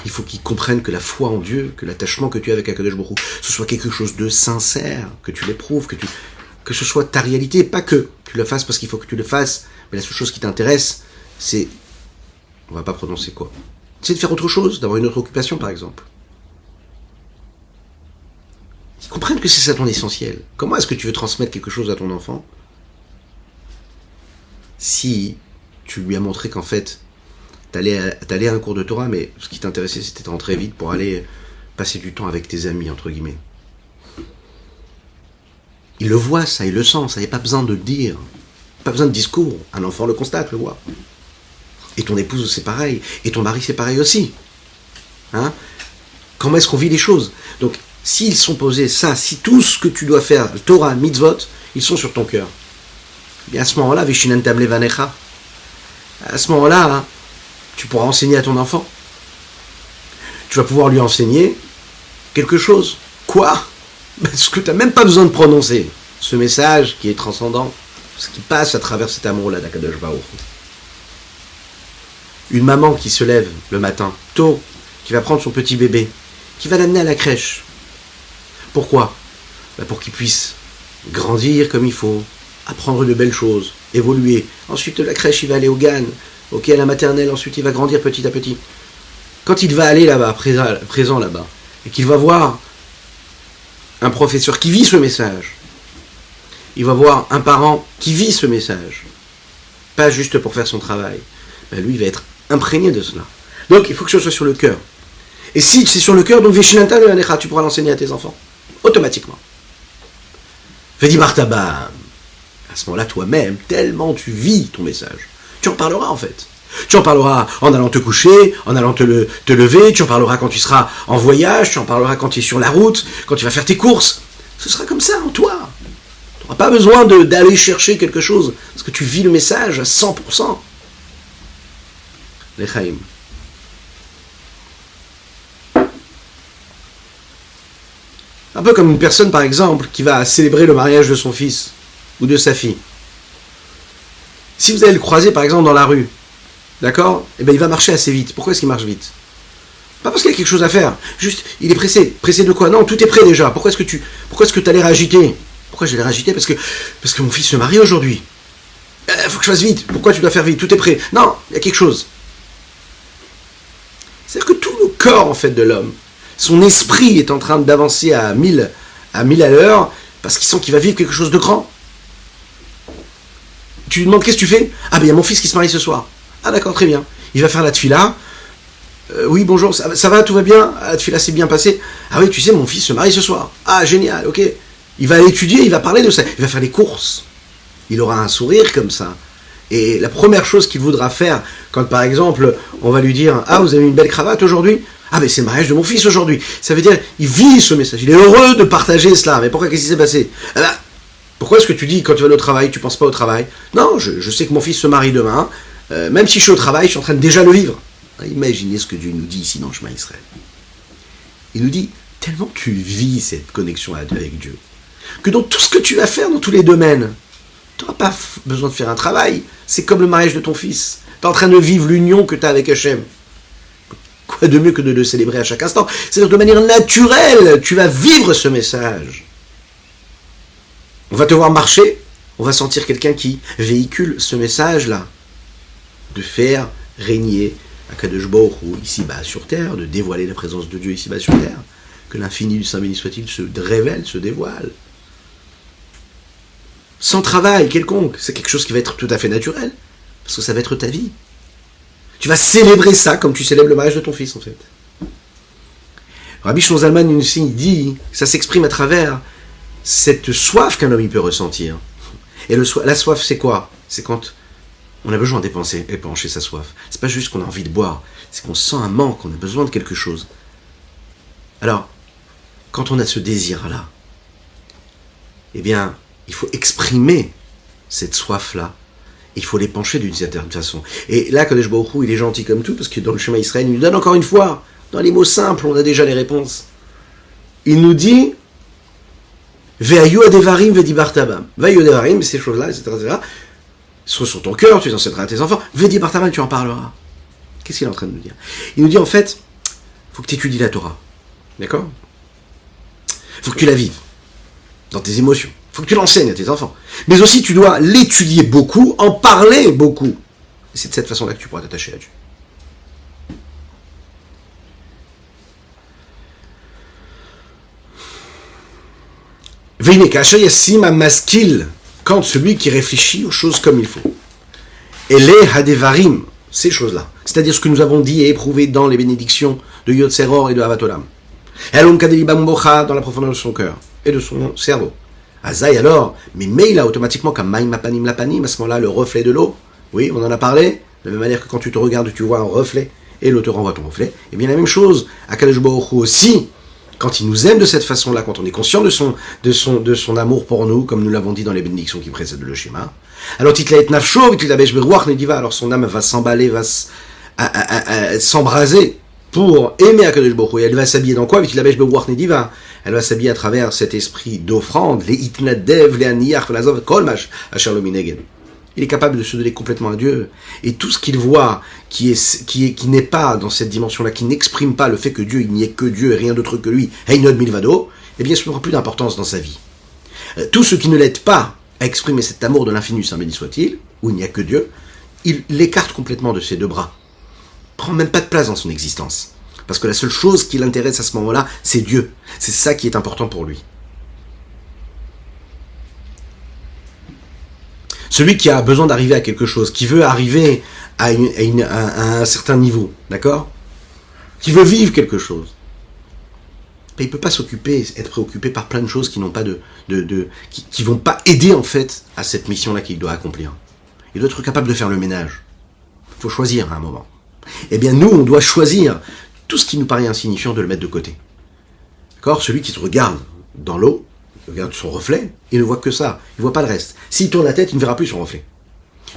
Il faut qu'ils comprennent que la foi en Dieu, que l'attachement que tu as avec Akadosh Baruch Hu, ce soit quelque chose de sincère, que tu l'éprouves, que ce soit ta réalité, pas que tu le fasses parce qu'il faut que tu le fasses, mais la seule chose qui t'intéresse, c'est, on va pas prononcer quoi, c'est de faire autre chose, d'avoir une autre occupation par exemple. Ils comprennent que c'est ça ton essentiel. Comment est-ce que tu veux transmettre quelque chose à ton enfant si tu lui as montré qu'en fait, t'allais à un cours de Torah, mais ce qui t'intéressait, c'était de rentrer vite pour aller passer du temps avec tes amis, entre guillemets. Il le voit, ça, il le sent, ça, il n'y a pas besoin de le dire. Pas besoin de discours. Un enfant le constate, le voit. Et ton épouse, c'est pareil. Et ton mari, c'est pareil aussi. Hein? Comment est-ce qu'on vit les choses? Donc, s'ils sont posés ça, si tout ce que tu dois faire, Torah, mitzvot, ils sont sur ton cœur, et à ce moment-là, Vishinantam levanecha, à ce moment-là, hein, tu pourras enseigner à ton enfant. Tu vas pouvoir lui enseigner quelque chose. Quoi? Parce que tu n'as même pas besoin de prononcer ce message qui est transcendant, ce qui passe à travers cet amour-là d'Akadosh Baruch. Une maman qui se lève le matin, tôt, qui va prendre son petit bébé, qui va l'amener à la crèche. Pourquoi? Pour qu'il puisse grandir comme il faut, apprendre de belles choses, évoluer. Ensuite, de la crèche, il va aller au GAN, à la maternelle, ensuite il va grandir petit à petit. Quand il va aller là-bas, présent là-bas, et qu'il va voir un professeur qui vit ce message, il va voir un parent qui vit ce message, pas juste pour faire son travail, lui il va être imprégné de cela. Donc il faut que ce soit sur le cœur. Et si c'est sur le cœur, donc Vishinanta levanecha, tu pourras l'enseigner à tes enfants, automatiquement. Vedi bartabam. À ce moment-là, toi-même, tellement tu vis ton message, tu en parleras en fait. Tu en parleras en allant te coucher, en allant te lever, tu en parleras quand tu seras en voyage, tu en parleras quand tu es sur la route, quand tu vas faire tes courses. Ce sera comme ça en toi. Tu n'auras pas besoin d'aller chercher quelque chose, parce que tu vis le message à 100%. L'Echaim. Un peu comme une personne, par exemple, qui va célébrer le mariage de son fils ou de sa fille. Si vous allez le croiser, par exemple, dans la rue, d'accord? Eh bien, il va marcher assez vite. Pourquoi est-ce qu'il marche vite? Pas parce qu'il y a quelque chose à faire. Juste, il est pressé. Pressé de quoi? Non, tout est prêt déjà. Pourquoi est-ce que tu as l'air agité? Pourquoi j'ai l'air agité? Parce que mon fils se marie aujourd'hui. Faut que je fasse vite. Pourquoi tu dois faire vite? Tout est prêt. Non, il y a quelque chose. C'est-à-dire que tout le corps, en fait, de l'homme, son esprit est en train d'avancer à 1000 à l'heure, parce qu'il sent qu'il va vivre quelque chose de grand. Tu lui demandes qu'est-ce que tu fais? Ah ben il y a mon fils qui se marie ce soir. Ah d'accord, très bien. Il va faire la tfila. Oui, bonjour, ça va, tout va bien? La tfila s'est bien passée. Ah oui, tu sais, mon fils se marie ce soir. Ah, génial, ok. Il va étudier, il va parler de ça. Il va faire les courses. Il aura un sourire comme ça. Et la première chose qu'il voudra faire, quand par exemple, on va lui dire « Ah, vous avez une belle cravate aujourd'hui ?» Ah, mais c'est le mariage de mon fils aujourd'hui. Ça veut dire, il vit ce message. Il est heureux de partager cela. Mais pourquoi, qu'est-ce qui s'est passé? Ah ben, pourquoi est-ce que tu dis, quand tu vas aller au travail, tu ne penses pas au travail? Non, je sais que mon fils se marie demain. Même si je suis au travail, je suis en train de déjà le vivre. Imaginez ce que Dieu nous dit ici dans le chemin Israël. Il nous dit, tellement tu vis cette connexion avec Dieu, que dans tout ce que tu vas faire, dans tous les domaines, tu n'auras pas besoin de faire un travail. C'est comme le mariage de ton fils. Tu es en train de vivre l'union que tu as avec Hachem. Quoi de mieux que de le célébrer à chaque instant? C'est-à-dire de manière naturelle, tu vas vivre ce message. On va te voir marcher, on va sentir quelqu'un qui véhicule ce message-là. De faire régner Akadosh Baruch Hu ici-bas sur terre, de dévoiler la présence de Dieu ici-bas sur terre. Que l'infini du Saint béni soit-il se révèle, se dévoile. Sans travail quelconque, c'est quelque chose qui va être tout à fait naturel, parce que ça va être ta vie. Tu vas célébrer ça comme tu célèbres le mariage de ton fils, en fait. Rabbi Shlomo Zalman il dit, ça s'exprime à travers cette soif qu'un homme il peut ressentir. Et la soif, c'est quoi? C'est quand on a besoin d'épancher sa soif. C'est pas juste qu'on a envie de boire, c'est qu'on sent un manque, on a besoin de quelque chose. Alors, quand on a ce désir-là, eh bien, il faut exprimer cette soif-là. Il faut l'épancher d'une certaine façon. Et là, Kadosh Baruch Hu, il est gentil comme tout, parce que dans le chemin Israël, il nous donne encore une fois, dans les mots simples, on a déjà les réponses. Il nous dit, Ve'ayu adevarim vedi bartabam. Ve'ayu adevarim, ces choses-là, etc., etc., sont sur ton cœur, tu les enseigneras à tes enfants. Vedi bartabam, tu en parleras. Qu'est-ce qu'il est en train de nous dire? Il nous dit, en fait, il faut que tu étudies la Torah. D'accord? Il faut que tu la vives. Dans tes émotions. Il faut que tu l'enseignes à tes enfants. Mais aussi, tu dois l'étudier beaucoup, en parler beaucoup. Et c'est de cette façon-là que tu pourras t'attacher à Dieu. Veinekasha yassim amaskil, quand celui qui réfléchit aux choses comme il faut. Et les hadevarim, ces choses-là, c'est-à-dire ce que nous avons dit et éprouvé dans les bénédictions de Yotzeror et de Havatolam. Elom kadelibam bocha, dans la profondeur de son cœur et de son cerveau. Azaï alors, mais Meila automatiquement comme maïm lapanim lapanim, à ce moment-là le reflet de l'eau, oui on en a parlé, de la même manière que quand tu te regardes tu vois un reflet et l'eau te renvoie ton reflet, et bien la même chose, Akadosh Baruch Hu aussi, quand il nous aime de cette façon-là, quand on est conscient de son amour pour nous, comme nous l'avons dit dans les bénédictions qui précèdent le schéma, alors alors son âme va s'emballer, va s'embraser pour aimer Akadosh Baruch Hu, et elle va s'habiller dans quoi? Elle va s'habiller à travers cet esprit d'offrande, les itnadev, les aniyach, l'azov, kolmash, asher minegen. Il est capable de se donner complètement à Dieu, et tout ce qu'il voit qui n'est pas dans cette dimension-là, qui n'exprime pas le fait que Dieu, il n'y ait que Dieu et rien d'autre que lui, Heinod Milvado, eh bien, ça n'aura plus d'importance dans sa vie. Tout ce qui ne l'aide pas à exprimer cet amour de l'infini, saint béni soit-il, où il n'y a que Dieu, il l'écarte complètement de ses deux bras. Il prend même pas de place dans son existence. Parce que la seule chose qui l'intéresse à ce moment-là, c'est Dieu. C'est ça qui est important pour lui. Celui qui a besoin d'arriver à quelque chose, qui veut arriver à un certain niveau, d'accord? Qui veut vivre quelque chose, mais il ne peut pas être préoccupé par plein de choses qui n'ont pas qui vont pas aider en fait à cette mission-là qu'il doit accomplir. Il doit être capable de faire le ménage. Il faut choisir à un moment. Eh bien nous, on doit choisir tout ce qui nous paraît insignifiant de le mettre de côté. D'accord? Celui qui se regarde dans l'eau, il regarde son reflet, il ne voit que ça, il ne voit pas le reste. S'il tourne la tête, il ne verra plus son reflet.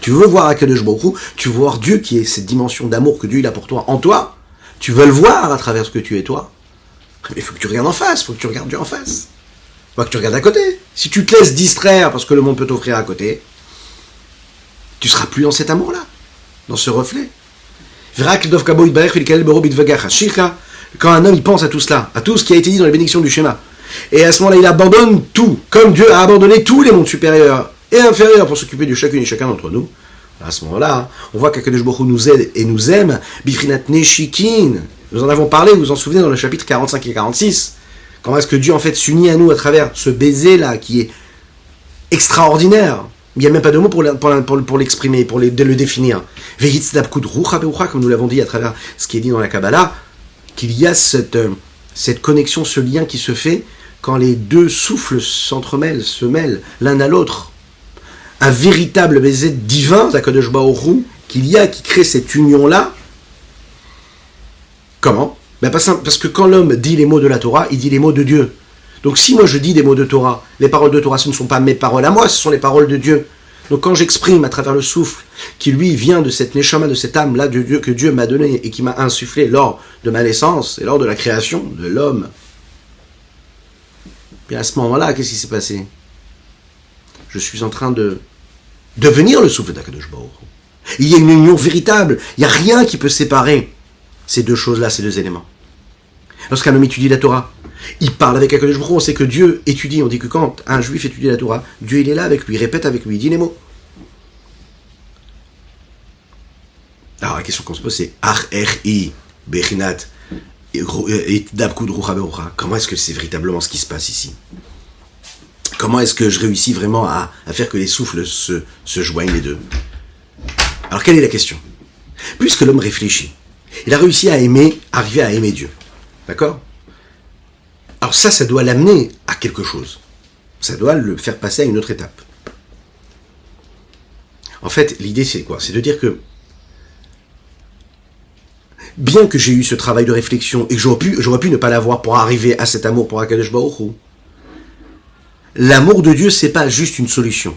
Tu veux voir Akadosh Baruch Hu, tu veux voir Dieu qui est cette dimension d'amour que Dieu il a pour toi en toi, tu veux le voir à travers ce que tu es toi, mais il faut que tu regardes en face, il faut que tu regardes Dieu en face. Il faut que tu regardes à côté. Si tu te laisses distraire parce que le monde peut t'offrir à côté, tu ne seras plus dans cet amour-là, dans ce reflet. Quand un homme il pense à tout cela, à tout ce qui a été dit dans les bénédictions du schéma, et à ce moment-là il abandonne tout, comme Dieu a abandonné tous les mondes supérieurs et inférieurs pour s'occuper de chacune et chacun d'entre nous, à ce moment-là, on voit qu'Akadosh Baruch Hu nous aide et nous aime, Bifrinat Neshikin, nous en avons parlé, vous vous en souvenez dans le chapitre 45 et 46, comment est-ce que Dieu en fait s'unit à nous à travers ce baiser-là qui est extraordinaire. Il n'y a même pas de mots pour l'exprimer, pour le définir. Comme nous l'avons dit à travers ce qui est dit dans la Kabbalah, qu'il y a cette connexion, ce lien qui se fait quand les deux souffles s'entremêlent, se mêlent l'un à l'autre. Un véritable baiser divin d'Akadosh Baruch Hu qui crée cette union-là. Comment? Parce que quand l'homme dit les mots de la Torah, il dit les mots de Dieu. Donc si moi je dis des mots de Torah, les paroles de Torah, ce ne sont pas mes paroles à moi, ce sont les paroles de Dieu. Donc quand j'exprime à travers le souffle, qui lui vient de cette neshama, de cette âme-là de Dieu, que Dieu m'a donné et qui m'a insufflé lors de ma naissance et lors de la création de l'homme, bien à ce moment-là, qu'est-ce qui s'est passé? Je suis en train de devenir le souffle d'Akadosh Baruch Hu. Il y a une union véritable, il n'y a rien qui peut séparer ces deux choses-là, ces deux éléments. Lorsqu'un homme étudie la Torah, il parle avec Akadosh Baruch Hu, on sait que Dieu étudie, on dit que quand un juif étudie la Torah, Dieu il est là avec lui, il répète avec lui, il dit les mots. Alors la question qu'on se pose c'est Ar-Er-I, Bechinat, et Dabkud Rucha Berucha. Comment est-ce que c'est véritablement ce qui se passe ici? Comment est-ce que je réussis vraiment à faire que les souffles se joignent les deux? Alors quelle est la question? Puisque l'homme réfléchit, il a réussi à arriver à aimer Dieu. D'accord? Alors ça doit l'amener à quelque chose. Ça doit le faire passer à une autre étape. En fait, l'idée c'est quoi? C'est de dire que bien que j'ai eu ce travail de réflexion et que j'aurais pu ne pas l'avoir pour arriver à cet amour pour Akadosh Baruch Hu, l'amour de Dieu c'est pas juste une solution.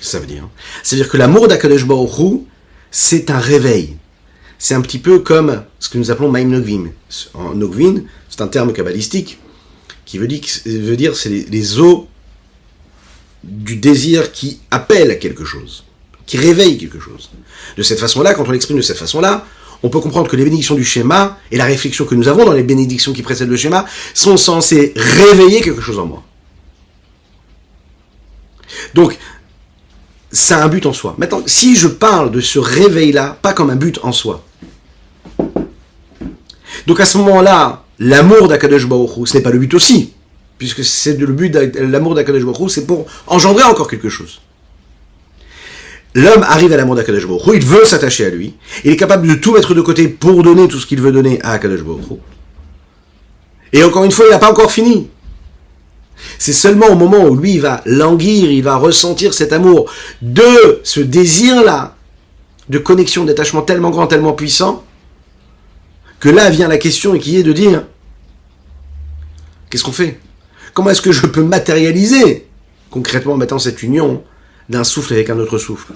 Ça veut dire. C'est-à-dire que l'amour d'Akadosh Baruch Hu, c'est un réveil. C'est un petit peu comme ce que nous appelons Maïm Nogvin. En Nogvin, c'est un terme kabbalistique qui veut dire c'est les eaux du désir qui appellent à quelque chose, qui réveillent quelque chose. De cette façon-là, quand on l'exprime de cette façon-là, on peut comprendre que les bénédictions du schéma et la réflexion que nous avons dans les bénédictions qui précèdent le schéma sont censées réveiller quelque chose en moi. Donc, c'est un but en soi. Maintenant, si je parle de ce réveil-là, pas comme un but en soi. Donc à ce moment-là, l'amour d'Akadosh Baruch Hu, ce n'est pas le but aussi. Puisque c'est le but de l'amour d'Akadosh Baruch Hu, c'est pour engendrer encore quelque chose. L'homme arrive à l'amour d'Akadosh Baruch Hu, il veut s'attacher à lui, il est capable de tout mettre de côté pour donner tout ce qu'il veut donner à Akadosh Baruch Hu. Et encore une fois, il n'a pas encore fini. C'est seulement au moment où lui, il va languir, il va ressentir cet amour, de ce désir-là, de connexion, d'attachement tellement grand, tellement puissant, que là vient la question qui est de dire, qu'est-ce qu'on fait ? Comment est-ce que je peux matérialiser, concrètement, maintenant, cette union d'un souffle avec un autre souffle,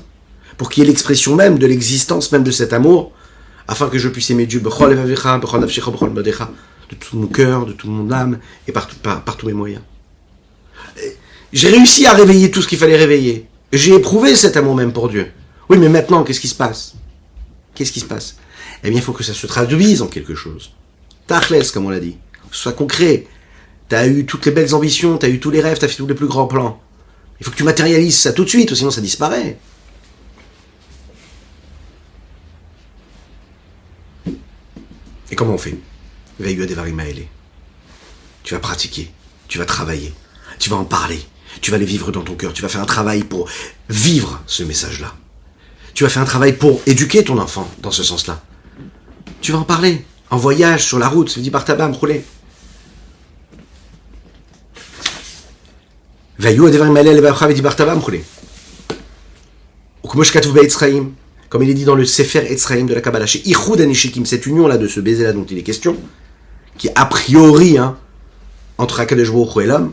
pour qu'il y ait l'expression même de l'existence même de cet amour, afin que je puisse aimer Dieu, de tout mon cœur, de toute mon âme, et par tous mes moyens. J'ai réussi à réveiller tout ce qu'il fallait réveiller. J'ai éprouvé cet amour même pour Dieu. Oui, mais maintenant, qu'est-ce qui se passe ? Qu'est-ce qui se passe ? Eh bien, il faut que ça se traduise en quelque chose. Tachles, comme on l'a dit. Que ce soit concret. T'as eu toutes les belles ambitions, t'as eu tous les rêves, t'as fait tous les plus grands plans. Il faut que tu matérialises ça tout de suite, sinon ça disparaît. Et comment on fait ? Veilleux à Devarim Maëlé. Tu vas pratiquer, tu vas travailler, tu vas en parler, tu vas les vivre dans ton cœur, tu vas faire un travail pour vivre ce message-là. Tu vas faire un travail pour éduquer ton enfant dans ce sens-là. Tu vas en parler, en voyage, sur la route, dit Bartabam, roulez. Veilleux à Devarim Maëlé, dit Bartabam, roulez. Comme il est dit dans le Sefer Etzraïm de la Kabbalah, chez Ichud Anishikim, cette union-là, de ce baiser-là dont il est question, qui a priori, entre Akadosh Baruch Hu et l'homme,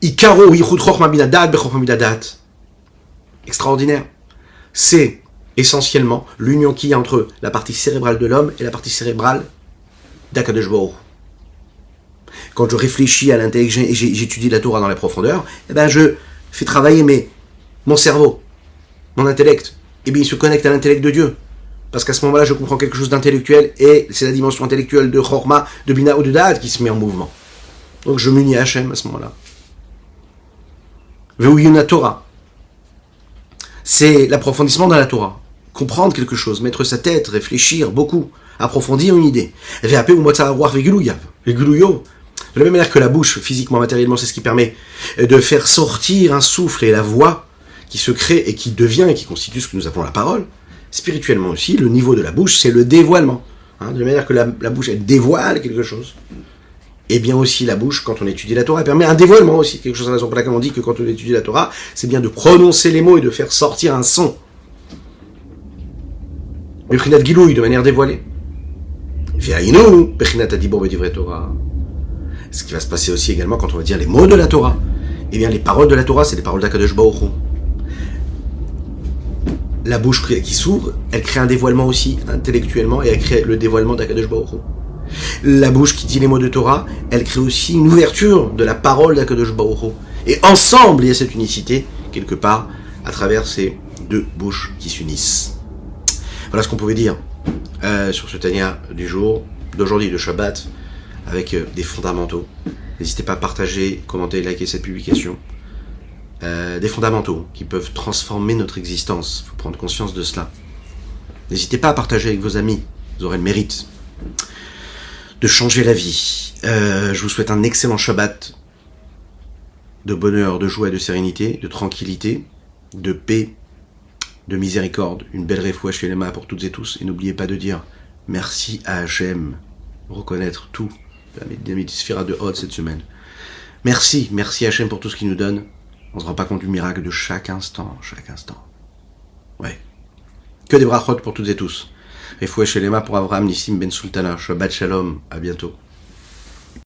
Ikaro Ichud Chochma Bidadat Bechokma Bidadat, extraordinaire. C'est essentiellement l'union qu'il y a entre la partie cérébrale de l'homme et la partie cérébrale d'Akadosh Baruch Hu. Quand je réfléchis à l'intelligence et j'étudie la Torah dans les profondeurs, eh ben je fais travailler mon cerveau, mon intellect, et bien il se connecte à l'intellect de Dieu. Parce qu'à ce moment-là, je comprends quelque chose d'intellectuel, et c'est la dimension intellectuelle de Chorma, de Bina ou de Da'at qui se met en mouvement. Donc je m'unis à Hachem à ce moment-là. Ve'uyuna Torah. C'est l'approfondissement dans la Torah. Comprendre quelque chose, mettre sa tête, réfléchir beaucoup, approfondir une idée. Ve'ape ou motza arwach ve'giluyav. Ve'giluyo. De la même manière que la bouche, physiquement, matériellement, c'est ce qui permet de faire sortir un souffle et la voix qui se crée et qui devient et qui constitue ce que nous appelons la parole. Spirituellement aussi, le niveau de la bouche, c'est le dévoilement. De la manière que la bouche, elle dévoile quelque chose. Et bien aussi, la bouche, quand on étudie la Torah, elle permet un dévoilement aussi. Quelque chose à la raison pour laquelle on dit que quand on étudie la Torah, c'est bien de prononcer les mots et de faire sortir un son. Beprinat Gilouï, de manière dévoilée. Viaïnou, Beprinat Adibor Bedivre Torah. Ce qui va se passer aussi également quand on va dire les mots de la Torah. Eh bien, les paroles de la Torah, c'est les paroles d'Akadosh Baruch Hu. La bouche qui s'ouvre, elle crée un dévoilement aussi intellectuellement et elle crée le dévoilement d'Akadosh Baruch Hu. La bouche qui dit les mots de Torah, elle crée aussi une ouverture de la parole d'Akadosh Baruch Hu. Et ensemble, il y a cette unicité, quelque part, à travers ces deux bouches qui s'unissent. Voilà ce qu'on pouvait dire sur ce Tanya du jour, d'aujourd'hui, de Shabbat, avec des fondamentaux. N'hésitez pas à partager, commenter, liker cette publication. Des fondamentaux qui peuvent transformer notre existence. Il faut prendre conscience de cela. N'hésitez pas à partager avec vos amis. Vous aurez le mérite de changer la vie. Je vous souhaite un excellent Shabbat de bonheur, de joie, de sérénité, de tranquillité, de paix, de miséricorde. Une belle refoua chez les mains pour toutes et tous. Et n'oubliez pas de dire merci à Hachem. Reconnaître tout. La métisphère de Hod cette semaine. Merci Hachem pour tout ce qu'il nous donne. On ne se rend pas compte du miracle de chaque instant. Ouais. Que des brachot pour toutes et tous. Refoua chez les mains pour Abraham Nissim Ben Sultana. Shabbat Shalom. À bientôt.